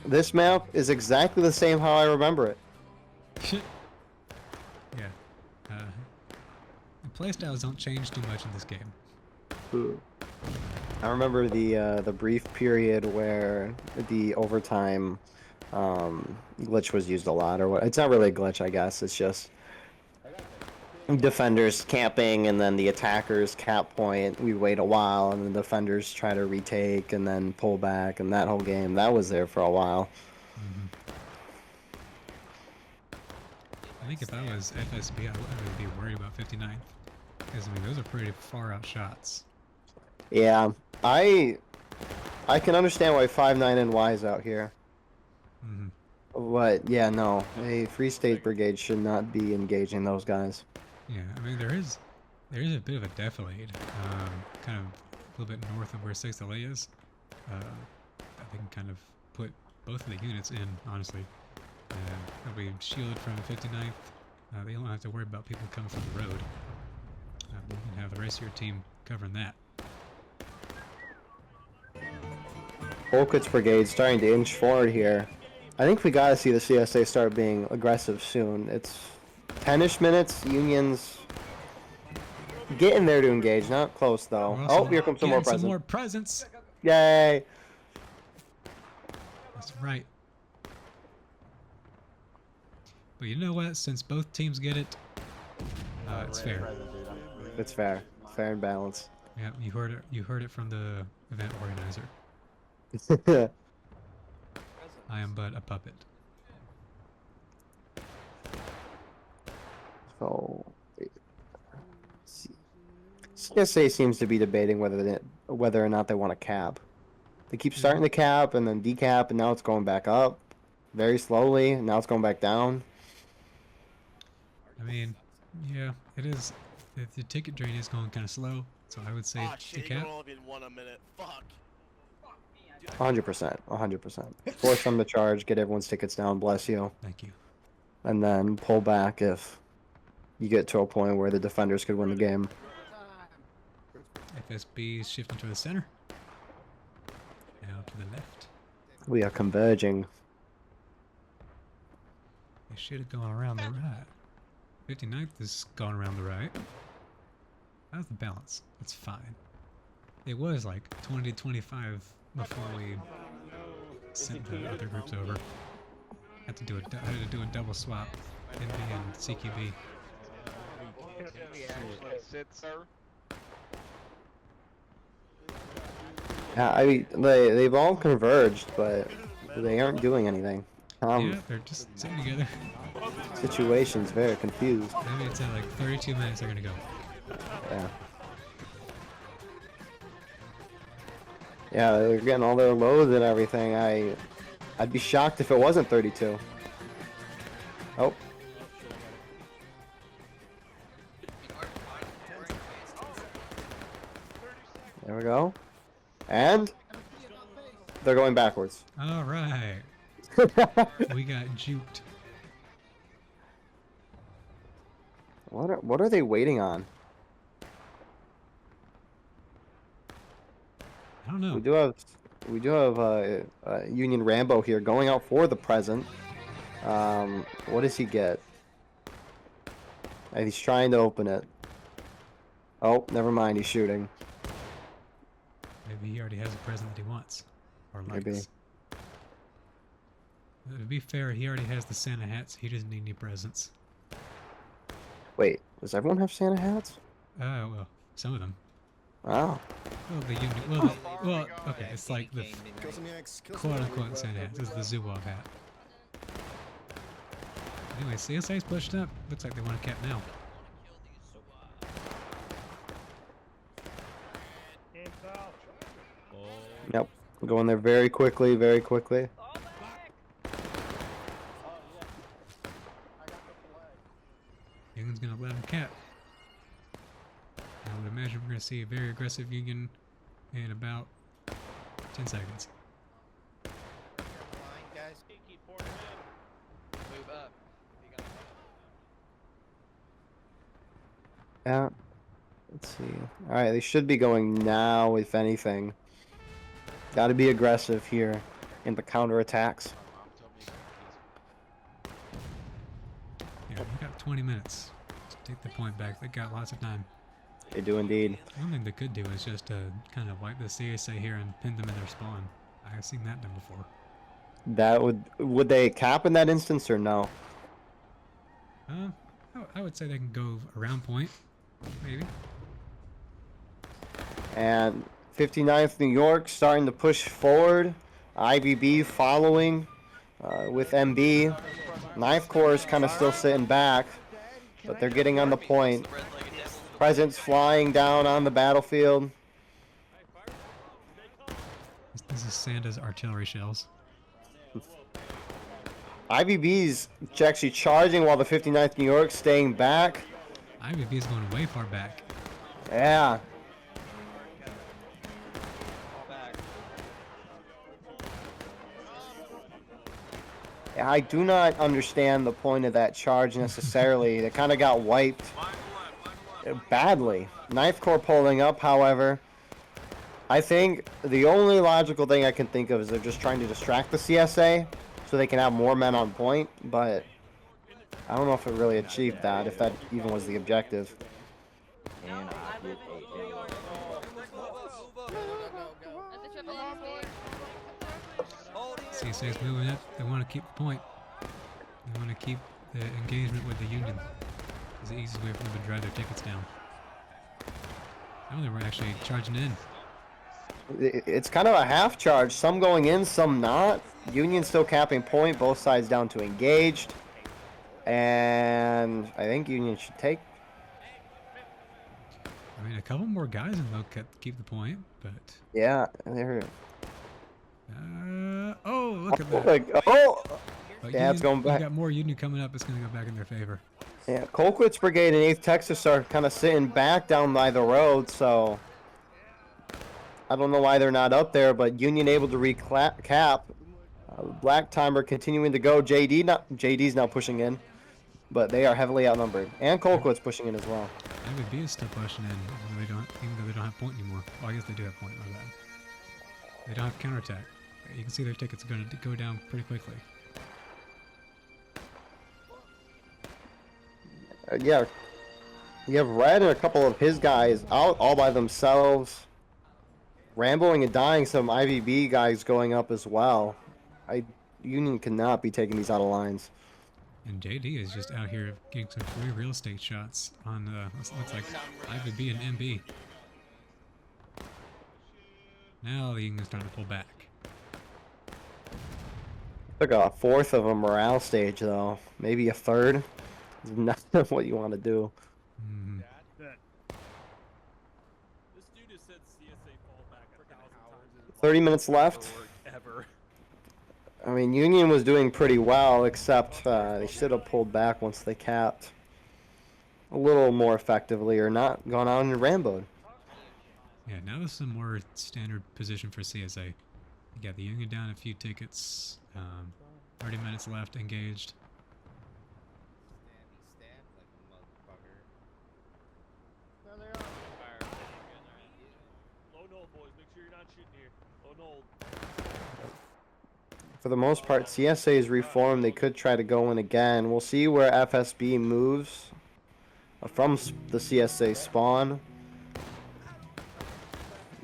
this map is exactly the same how I remember it. Yeah. The playstyles don't change too much in this game. I remember the brief period where the overtime glitch was used a lot, or what? It's not really a glitch, I guess. It's just defenders camping, and then the attackers cap point. We wait a while, and the defenders try to retake, and then pull back, and that whole game that was there for a while. I think if I was FSB, I would be worried about 59th, because I mean those are pretty far out shots. Yeah, I can understand why 59NY is out here. But yeah, no, a Free State Brigade should not be engaging those guys. Yeah, I mean there is a bit of a defilade, kind of a little bit north of where 6th LA is. That they can kind of put both of the units in, honestly. They'll be shielded from 59th. They don't have to worry about people coming from the road. You can have the rest of your team covering that. Olcott's Brigade starting to inch forward here. I think we gotta see the CSA start being aggressive soon. It's 10-ish minutes. Union's getting there to engage. Not close though. Oh, here comes some more presents. Some more presents. Yay! That's right. But you know what? Since both teams get it, it's fair. It's fair. Fair and balanced. Yeah, you heard it. You heard it from the event organizer. I am but a puppet. So, CSA seems to be debating whether or not they want to cap. They keep starting to cap and then decap, and now it's going back up very slowly. And now it's going back down. I mean, yeah, it is. The ticket drain is going kind of slow, so I would say Oh shit, decap. Eagle only been one a minute. Fuck. 100%, 100%. Force them to charge, get everyone's tickets down. Bless you. Thank you. And then pull back if you get to a point where the defenders could win the game. FSB is shifting to the center. Now to the left. We are converging. They should have gone around the right. 59th is gone around the right. How's the balance? It's fine. It was like 20 to 25 before we sent the other groups over. Had to do a double swap. NB and CQB. Sit, sir. Yeah, I mean, they've all converged, but they aren't doing anything. Yeah, they're just sitting together. Situation's very confused. Maybe it's at like 32 minutes they're gonna go. Yeah. Yeah, they're getting all their loads and everything. I'd be shocked if it wasn't 32. Oh. There we go. And they're going backwards. All right. We got juked. What are they waiting on? I don't know. We do have Union Rambo here going out for the present. What does he get? He's trying to open it. Oh, never mind. He's shooting. Maybe he already has a present that he wants, or likes. Maybe. To be fair, he already has the Santa hats. He doesn't need any presents. Wait, does everyone have Santa hats? Well, some of them. Oh. Well, the Union. Well, okay, it's like the quote-unquote Santa hats. This is the Zubov hat. Anyway, CSA's pushed up. Looks like they want to cap now. Yep. Going there very quickly, very quickly. Union's gonna let him cap. I would imagine we're gonna see a very aggressive Union in about 10 seconds. Move up. Yeah. Let's see. Alright, they should be going now, if anything. Gotta be aggressive here in the counterattacks. Yeah, we got 20 minutes to take the point back. They got lots of time. They do indeed. One thing they could do is just kind of wipe the CSA here and pin them in their spawn. I've seen that done before. That would they cap in that instance or no? I would say they can go around point, maybe. And 59th New York starting to push forward. IVB following with MB. 9th Corps is kind of still sitting back, but they're getting on the point. Presents flying down on the battlefield. This is Santa's artillery shells. IVB's actually charging while the 59th New York staying back. IVB is going way far back. Yeah. I do not understand the point of that charge necessarily. They kind of got wiped badly. 9th Corps pulling up, however. I think the only logical thing I can think of is they're just trying to distract the CSA so they can have more men on point, but I don't know if it really achieved that, if that even was the objective. CSA's moving up. They want to keep the point. They want to keep the engagement with the Union. It's the easiest way for them to drive their tickets down. I don't think we're actually charging in. It's kind of a half charge. Some going in, some not. Union still capping point. Both sides down to engaged. And I think Union should take. I mean, a couple more guys and they'll keep the point, but... Yeah, there. Oh, look at that. Like, oh! But Yeah, it's going back. You got more Union coming up. It's going to go back in their favor. Yeah, Colquitt's Brigade and 8th Texas are kind of sitting back down by the road, so I don't know why they're not up there, but Union able to recap. Black Timer continuing to go. JD's now pushing in, but they are heavily outnumbered. And Colquitt's pushing in as well. MB is still pushing in, even though they don't have point anymore. Well, I guess they do have point, my bad. They don't have counterattack. You can see their tickets are going to go down pretty quickly. Yeah, you have Red and a couple of his guys out all by themselves. Ramboing and dying, some IVB guys going up as well. Union cannot be taking these out of lines. And JD is just out here getting some free real estate shots on, looks like IVB and MB. Now the Union's starting to pull back. Took a fourth of a morale stage, though. Maybe a third. It's not what you want to do. Mm-hmm. This dude has said CSA fall back 1,000 times. 30 minutes left. Ever. I mean, Union was doing pretty well, except they should have pulled back once they capped a little more effectively, or not gone out and ramboed. Yeah, now this is a more standard position for CSA. You got the Union down a few tickets. 30 minutes left, engaged. Low null, boys. Make sure you're not shooting here. Low null. For the most part, CSA is reformed. They could try to go in again. We'll see where FSB moves from the CSA spawn.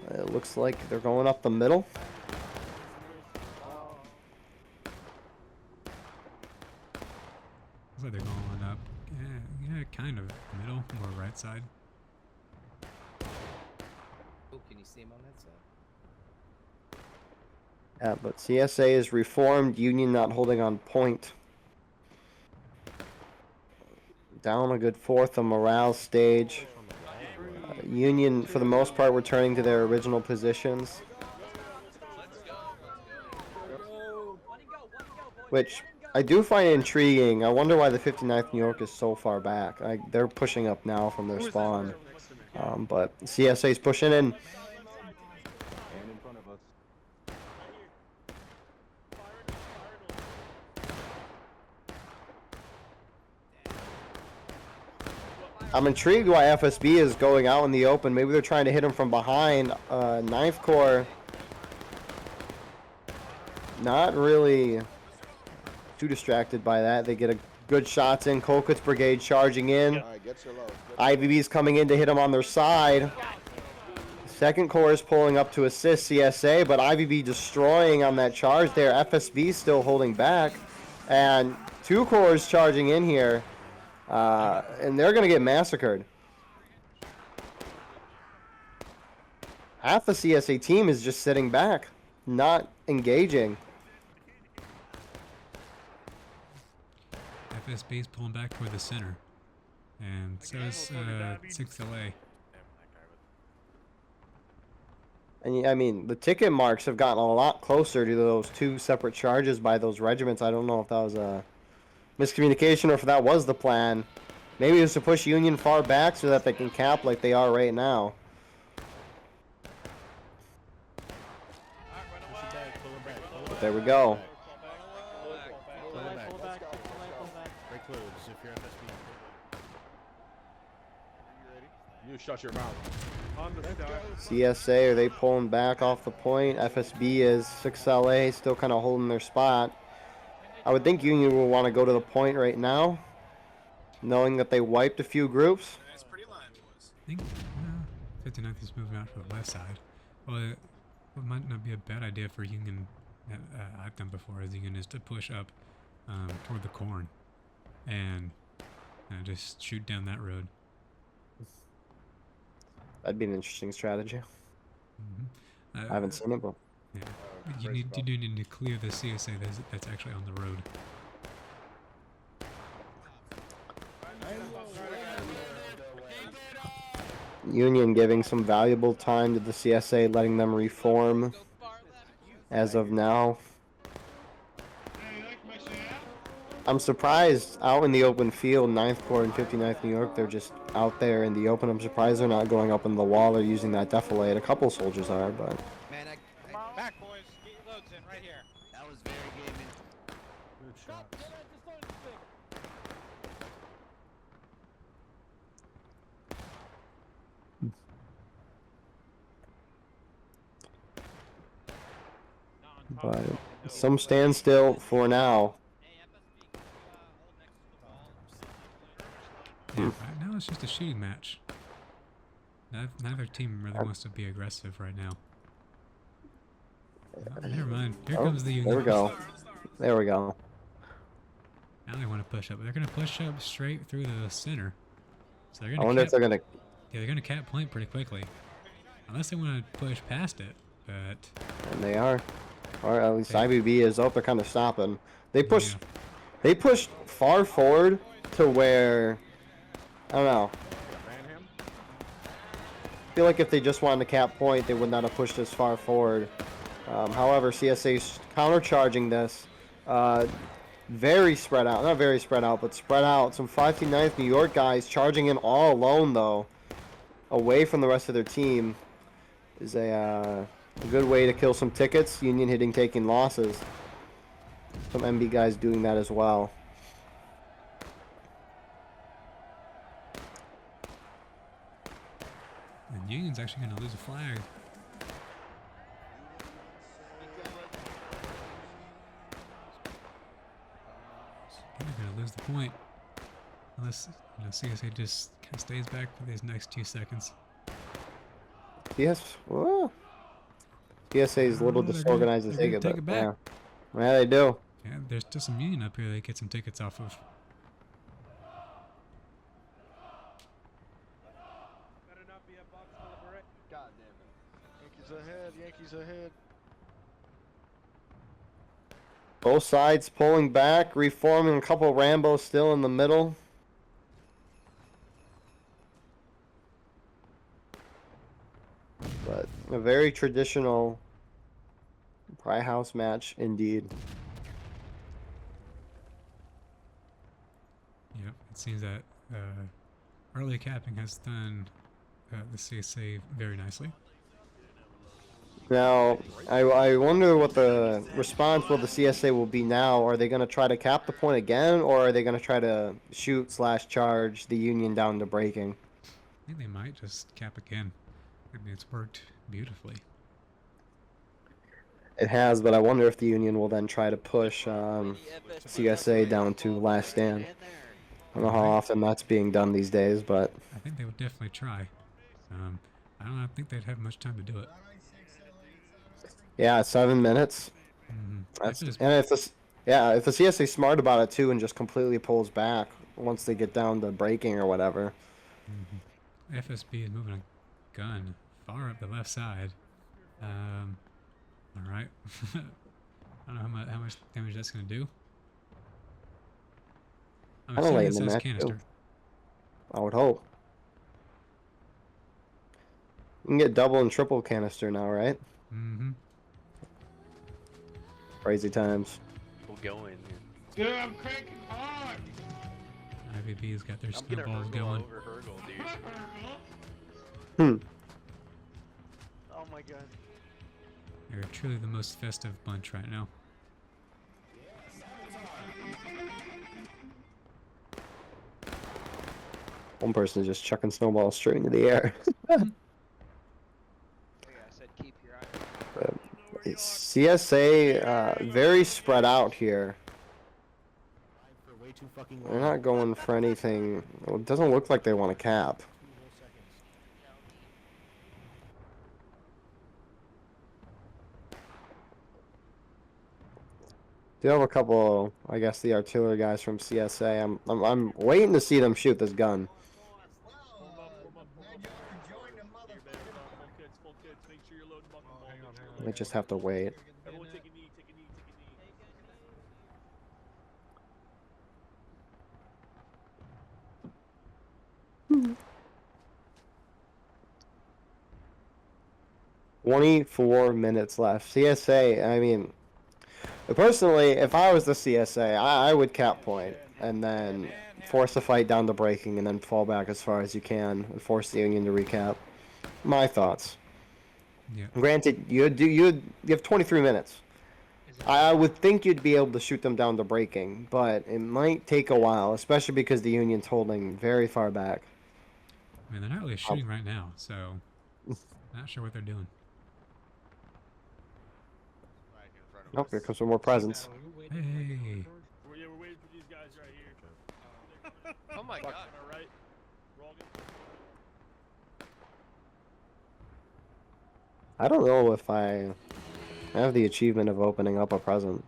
It looks like they're going up the middle. Looks like they're going up. Yeah, kind of middle, more right side. Oh, can you see him on that side? Yeah, but CSA is reformed. Union not holding on point. Down a good fourth of morale stage. Union, for the most part, returning to their original positions. Which I do find intriguing. I wonder why the 59th New York is so far back. They're pushing up now from their spawn. But CSA is pushing in. I'm intrigued why FSB is going out in the open. Maybe they're trying to hit him from behind. 9th Corps, not really too distracted by that. They get a good shots in. Colquitt's Brigade charging in. IVB's coming in to hit him on their side. 2nd Corps is pulling up to assist CSA, but IVB destroying on that charge there. FSB still holding back. And 2 Corps charging in here. And they're going to get massacred. Half the CSA team is just sitting back, not engaging. FSB is pulling back toward the center. And so is 6th LA. And I mean, the ticket marks have gotten a lot closer to those 2 separate charges by those regiments. I don't know if that was a miscommunication or if that was the plan. Maybe it was to push Union far back so that they can cap like they are right now. But there we go. You shut your mouth. On the start. CSA, are they pulling back off the point? FSB is 6LA, still kind of holding their spot. I would think Union will want to go to the point right now, knowing that they wiped a few groups. I think 59th is moving out to the left side. Well, it might not be a bad idea for Union. I've done before as Union is to push up toward the corn and just shoot down that road. That'd be an interesting strategy. Mm-hmm. I haven't seen it, but yeah, you do need to clear the CSA that's actually on the road. Union giving some valuable time to the CSA, letting them reform as of now. I'm surprised out in the open field, 9th Corps and 59th New York, they're just out there in the open. I'm surprised they're not going up in the wall or using that defilade. A couple soldiers are, but... Man, Back, boys. Get your loads in right here. that was very gaming. Good shot. But some standstill for now. Yeah, right now it's just a shooting match. Neither team really wants to be aggressive right now. Oh, never mind. Here comes the Union. There we go. There we go. Now they want to push up. They're going to push up straight through the center. So they're I going wonder to if they're going to... yeah, they're going to cap point pretty quickly. Unless they want to push past it, but... And they are. Or at least Yeah. IBB is up. They're kind of stopping. They pushed... Yeah. They pushed far forward to where... I don't know. Man him. I feel like if they just wanted to cap point, they would not have pushed as far forward. However, CSA's countercharging this. Very spread out. Not very spread out, but spread out. Some 59th New York guys charging in all alone, though. Away from the rest of their team. Is a good way to kill some tickets. Union hitting, taking losses. Some MB guys doing that as well. And Union's actually going to lose a flag. They're going to lose the point. Unless, you know, CSA just kind of stays back for these next 2 seconds. Yes. Well, CSA is a little Oh, they're disorganized gonna- as they're they gonna get take it back. Yeah. Yeah, they do. Yeah, there's still some Union up here they get some tickets off of. Better not be a box full of bread. God damn it. Yankees ahead, Yankees ahead. Both sides pulling back, reforming. A couple Rambos still in the middle. But a very traditional Pry House match indeed. Yep, it seems that early capping has done the CSA very nicely. Now, I wonder what the response will the CSA will be now. Are they going to try to cap the point again, or are they going to try to shoot/charge the Union down to breaking? I think they might just cap again. I mean, it's worked beautifully. It has, but I wonder if the Union will then try to push CSA down to last stand. I don't know how often that's being done these days, but... I think they would definitely try. I don't think they'd have much time to do it. Yeah, 7 minutes. That's, and if the CSA's smart about it too and just completely pulls back once they get down to breaking or whatever. FSB is moving a gun far up the left side. All right. I don't know how much damage that's gonna do. I'm Kinda late assuming in the it says match, too. canister. I would hope. You can get double and triple canister now, right? Mm-hmm. Crazy times. We'll go in. Dude, I'm cranking hard. IVB's got their I'm gonna snowballs hurgle going. over hurgle, dude. Oh my god. They're truly the most festive bunch right now. One person is just chucking snowballs straight into the air. Yeah, I said keep your eye. CSA, very spread out here. They're not going for anything. Well, it doesn't look like they want to cap. Do have a couple, I guess, the artillery guys from CSA. I'm waiting to see them shoot this gun. We just have to wait. Everyone take a knee, take a knee, take a knee. "24 minutes left." CSA. I mean, personally, if I was the CSA, I would cap point and then force the fight down to breaking, and then fall back as far as you can and force the Union to recap. My thoughts. Yeah. Granted, you have 23 minutes. I would think you'd be able to shoot them down to breaking, but it might take a while, especially because the Union's holding very far back. I mean, they're not really shooting right now, so not sure what they're doing. Oh, here comes some more presents. Hey. Yeah, we're waiting for these guys right here. Oh my god. All right. I don't know if I have the achievement of opening up a present.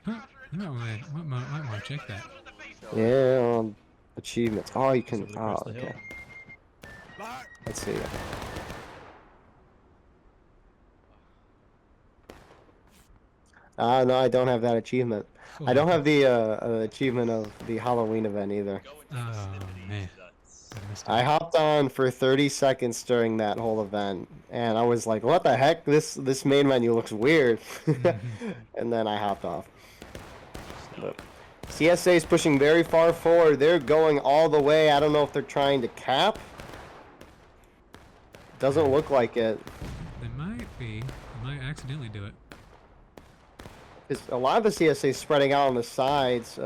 Huh, you might want to check that. Yeah, achievements. Oh, you can. Oh, okay. Let's see. No, I don't have that achievement. I don't have the achievement of the Halloween event either. Oh, man. I hopped on for 30 seconds during that whole event, and I was like, what the heck? This main menu looks weird. And then I hopped off. But CSA is pushing very far forward. They're going all the way. I don't know if they're trying to cap. Doesn't look like it. They might be. They might accidentally do it. A lot of the CSA is spreading out on the sides.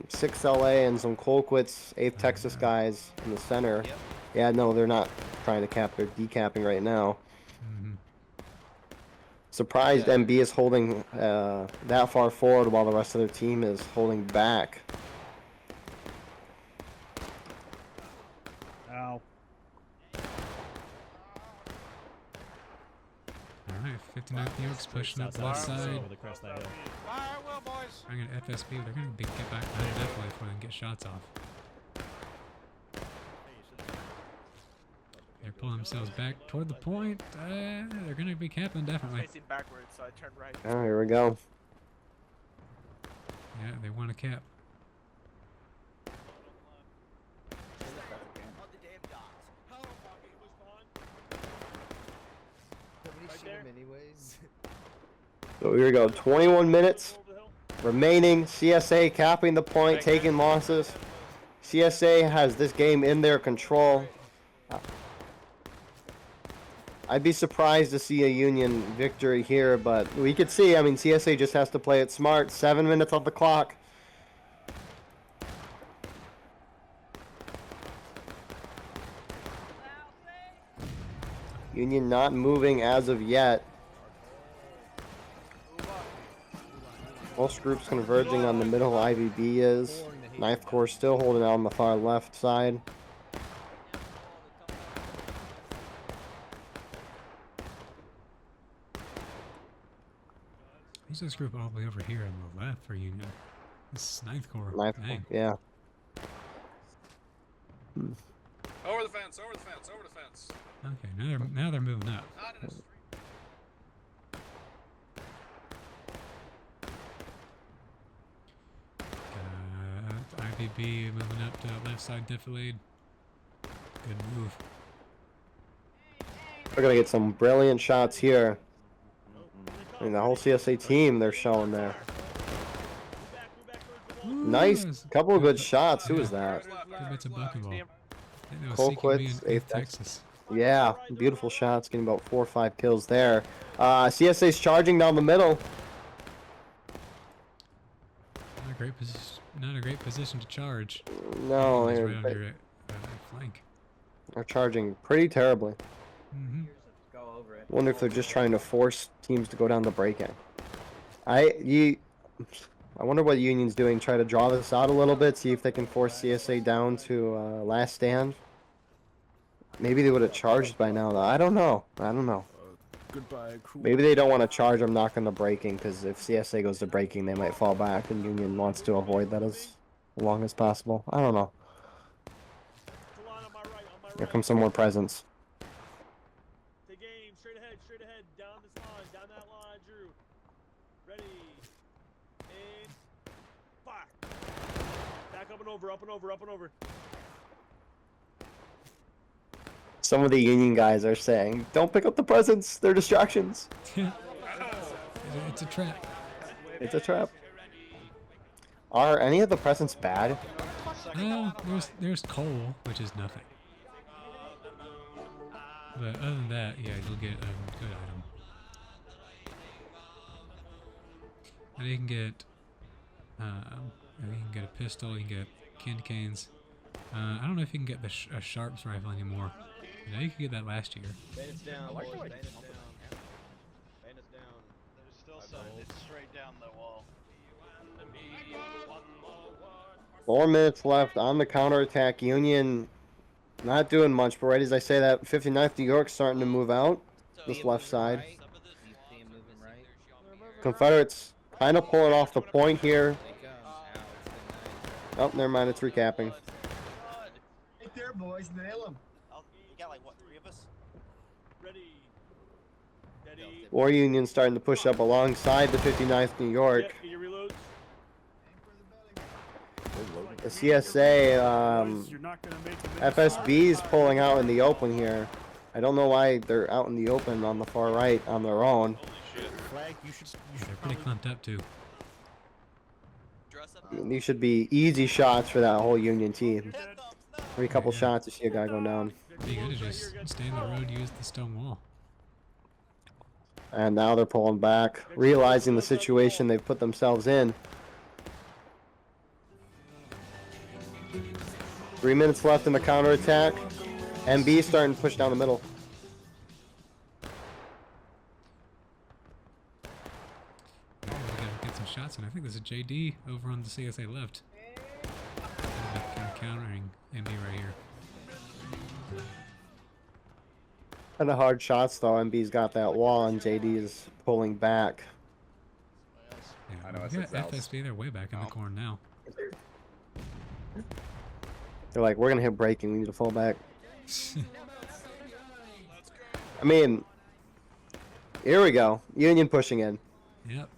6 LA and some Colquitts, 8th Texas guys in the center. Yep. Yeah, no, they're not trying to cap. They're decapping right now. Surprised MB is holding that far forward while the rest of their team is holding back. Ow. Alright, 59th York's pushing up the left side. Fire well, boys. I'm gonna FSB, they're gonna get back behind definitely before they can get shots off. They're pulling themselves back toward the point. They're gonna be capping definitely. Facing backwards, so I turned right. Oh, here we go. Yeah, they want to cap. So here we go. 21 minutes remaining. CSA capping the point, taking losses. CSA has this game in their control. I'd be surprised to see a Union victory here, but we could see. I mean, CSA just has to play it smart. 7 minutes on the clock. Union not moving as of yet. Most groups converging on the middle. IVB is. 9th Corps still holding out on the far left side. Who's this group all the way over here on the left for Union? This is 9th Corps. 9th Corps, Dang. yeah. Over the fence, over the fence, over the fence. Okay, now they're moving up. Not in a street. IVB moving up to the left side defilade. Good move. We're gonna get some brilliant shots here. I mean, the whole CSA team they're showing there. Nice, couple of good shots. Who was that? Good bits of buckeball. Colquitts, 8th Texas. Yeah, beautiful shots, getting about 4 or 5 kills there. CSA's charging down the middle. Not a great position to charge. No, Right they're, on your flank. they're charging pretty terribly. Wonder if they're just trying to force teams to go down the break-in. I wonder what Union's doing. Try to draw this out a little bit, see if they can force CSA down to last stand. Maybe they would have charged by now, though. I don't know. Maybe they don't want to charge them knocking the breaking, because if CSA goes to breaking, they might fall back, and Union wants to avoid that as long as possible. I don't know. Here comes some more presents. Take aim, straight ahead, down this line, down that line, Drew. Ready, aim, fire. Back up and over, up and over, up and over. Some of the Union guys are saying, "Don't pick up the presents. They're distractions." It's a trap. It's a trap. Are any of the presents bad? There's coal, which is nothing. But other than that, yeah, you'll get a good item. And you can get, a pistol. You can get candy canes. I don't know if you can get a sharps rifle anymore. You know, you could get that last year. Bandits down, boys. Bandits down. Bandits down. There's still some. It's straight down the wall. 4 minutes left on the counterattack. Union not doing much, but right as I say that, 59th New York starting to move out. This left side. Confederates kind of pulling off the point here. Oh, never mind. It's recapping. Right there, boys. Nail them. We got like what, 3 of us? Ready. Steady. War Union starting to push up alongside the 59th New York. Yep, get your reloads. The CSA, FSB's pulling out in the open here. I don't know why they're out in the open on the far right on their own. Flag, you should They're pretty clumped up too. These should be easy shots for that whole Union team. Every couple shots, you see a guy go down. You gotta just stay in the road, use the stone wall. And now they're pulling back, realizing the situation they've put themselves in. 3 minutes left in the counterattack. MB starting to push down the middle. We gotta get some shots, and I think there's a JD over on the CSA left. Kind of countering MB right here. Kind of hard shots though. MB's got that wall, and JD is pulling back. Yeah, I know, we it's got themselves. FSB, they're way back in the corner now. They're like, we're gonna hit braking. We need to fall back. I mean, here we go. Union pushing in. Yep.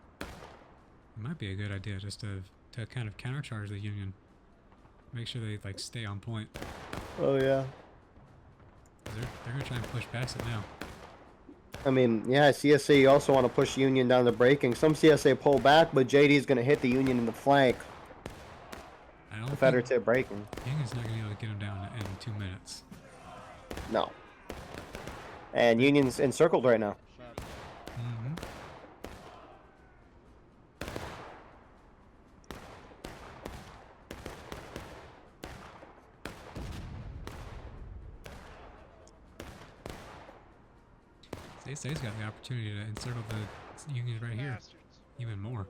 It might be a good idea just to kind of countercharge the Union. Make sure they like stay on point. Oh yeah. They're gonna try and push past it now. I mean, yeah, CSA, you also want to push Union down to braking. Some CSA pull back, but JD's going to hit the Union in the flank. I don't Confederates think hit braking. Union's not gonna be able to get him down in 2 minutes. No. And Union's encircled right now. Mm-hmm. CSA's got the opportunity to encircle the Unions right here, even more.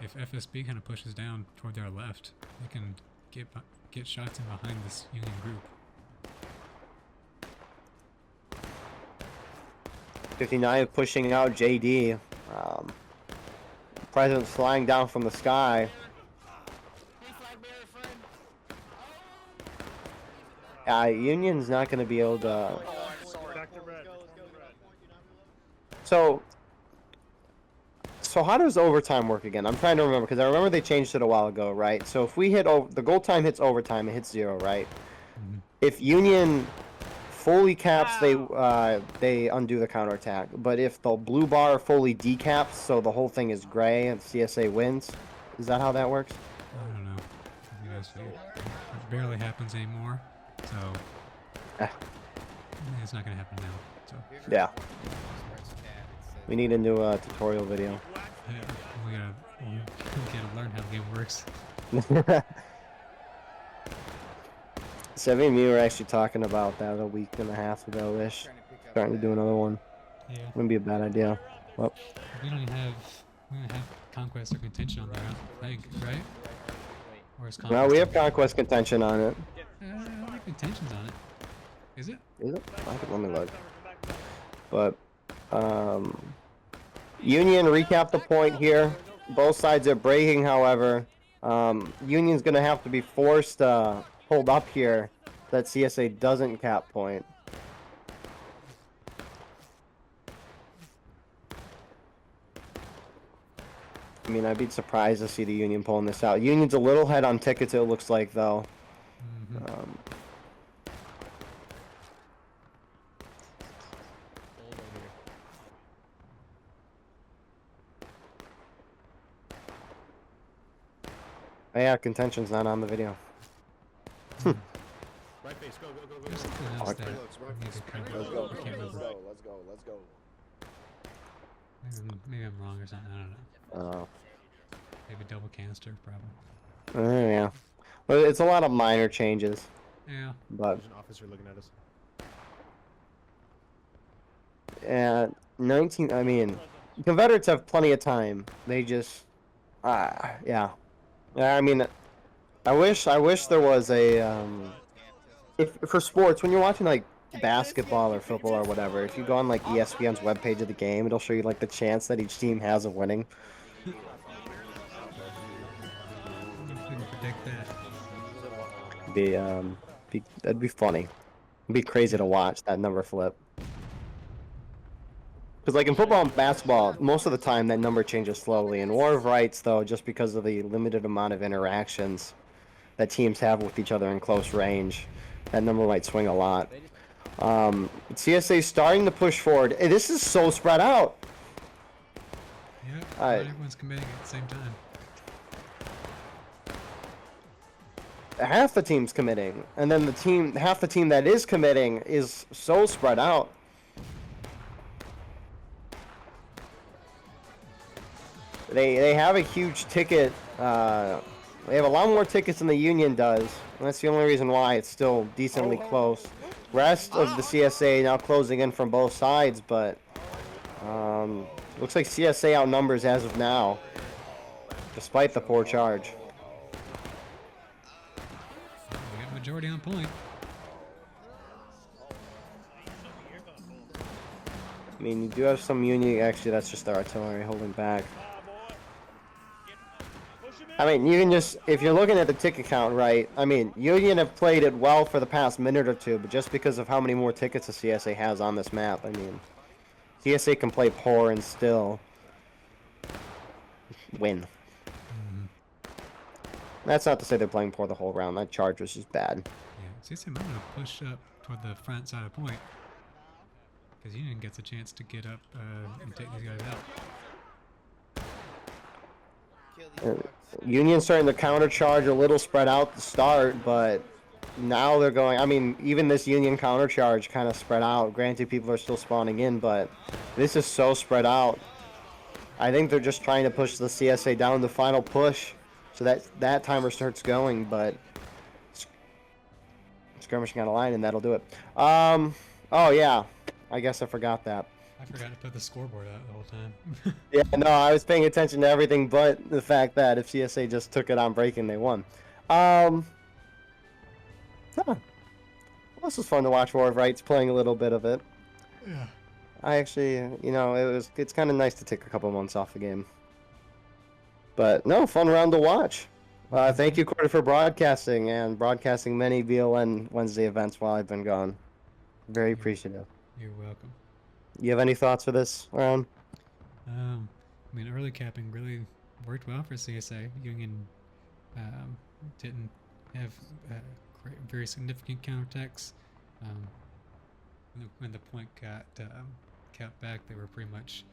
If FSB kind of pushes down toward their left, they can get shots in behind this Union group. 59 pushing out JD. President's flying down from the sky. Union's not going to be able to... So how does overtime work again? I'm trying to remember, because I remember they changed it a while ago, right? So if we hit the goal time hits overtime, it hits 0, right? Mm-hmm. If Union fully caps, they undo the counterattack. But if the blue bar fully decaps, so the whole thing is gray and CSA wins, is that how that works? I don't know. It barely happens anymore, so it's not gonna happen now. So Yeah. We need to do a tutorial video. we gotta learn how the game works. Sevy and me were actually talking about that a week and a half ago-ish. Starting to do another one. Yeah. Wouldn't be a bad idea. Well, We don't have conquest or contention on there, I think, right? Or is no, conquest? we have conquest contention on it. I don't think contention's on it. Is it? Is it? Let me look. But, Union recap the point here. Both sides are breaking, however. Union's going to have to be forced to hold up here that CSA doesn't cap point. I mean, I'd be surprised to see the Union pulling this out. Union's a little head on tickets, it looks like, though. Yeah, contention's not on the video. Right face, go, go, go, go. There's something else that I need to cover. Let's go, I can't let's remember. go, let's go, let's go. Maybe I'm wrong or something. I don't know. Maybe double canister, probably. Yeah. Well, it's a lot of minor changes. Yeah. But There's an officer looking at us. at 19, I mean, Confederates have plenty of time. They just, yeah. I mean, I wish there was a, if for sports, when you're watching like basketball or football or whatever, if you go on like ESPN's webpage of the game, it'll show you like the chance that each team has of winning. Couldn't predict that. That'd be funny. It'd be crazy to watch that number flip. Because like in football and basketball, most of the time that number changes slowly. In War of Rights, though, just because of the limited amount of interactions that teams have with each other in close range, that number might swing a lot. CSA starting to push forward. Hey, this is so spread out. Yeah, not everyone's committing at the same time. Half the team's committing, and then half the team that is committing is so spread out. They have a huge ticket. They have a lot more tickets than the Union does. And that's the only reason why it's still decently close. Rest of the CSA now closing in from both sides, but looks like CSA outnumbers as of now, despite the poor charge. We got majority on point. I mean, you do have some Union. Actually, that's just the artillery holding back. I mean, you can just, if you're looking at the ticket count, right, I mean, Union have played it well for the past minute or two, but just because of how many more tickets the CSA has on this map, I mean, CSA can play poor and still win. That's not to say they're playing poor the whole round. That charge was just bad. Yeah, CSA might want to push up toward the front side of the point. Because Union gets a chance to get up and take these guys out. Union starting to counter-charge a little spread out to start, but now they're going, I mean, even this Union counter-charge kind of spread out. Granted, people are still spawning in, but this is so spread out. I think they're just trying to push the CSA down the final push so that timer starts going, but skirmishing on a line, and that'll do it. Oh, yeah. I guess I forgot that. I forgot to put the scoreboard out the whole time. Yeah, no, I was paying attention to everything but the fact that if CSA just took it on breaking, they won. This was fun to watch War of Rights, playing a little bit of it. Yeah. I actually, you know, it's kind of nice to take a couple months off the game. But no, fun round to watch. Thank you, Corey, for broadcasting and broadcasting many BLN Wednesday events while I've been gone. Very appreciative. You're welcome. You have any thoughts for this round? I mean, early capping really worked well for CSA. Union didn't have very significant counterattacks. When the point got capped back, they were pretty much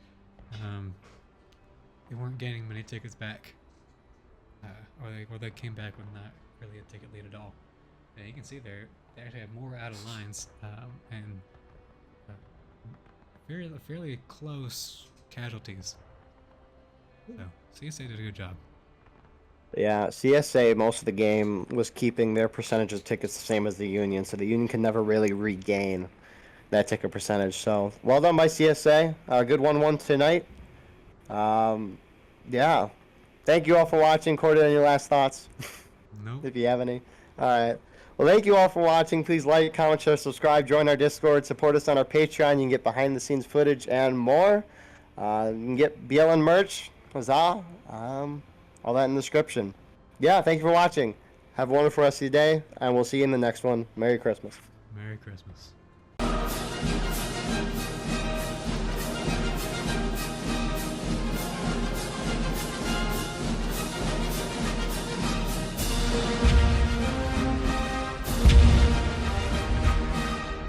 they weren't gaining many tickets back, or they came back with not really a ticket lead at all. And you can see they actually have more out of lines and fairly close casualties. So CSA did a good job. Yeah, CSA most of the game was keeping their percentage of tickets the same as the Union, so the Union can never really regain that ticket percentage. So well done by CSA. Good 1-1 tonight. Yeah. Thank you all for watching. Corey, any last thoughts? Nope. If you have any. All right. Well, thank you all for watching. Please like, comment, share, subscribe, join our Discord, support us on our Patreon. You can get behind-the-scenes footage and more. You can get BLN merch, huzzah, all that in the description. Yeah, thank you for watching. Have a wonderful rest of your day, and we'll see you in the next one. Merry Christmas. Merry Christmas.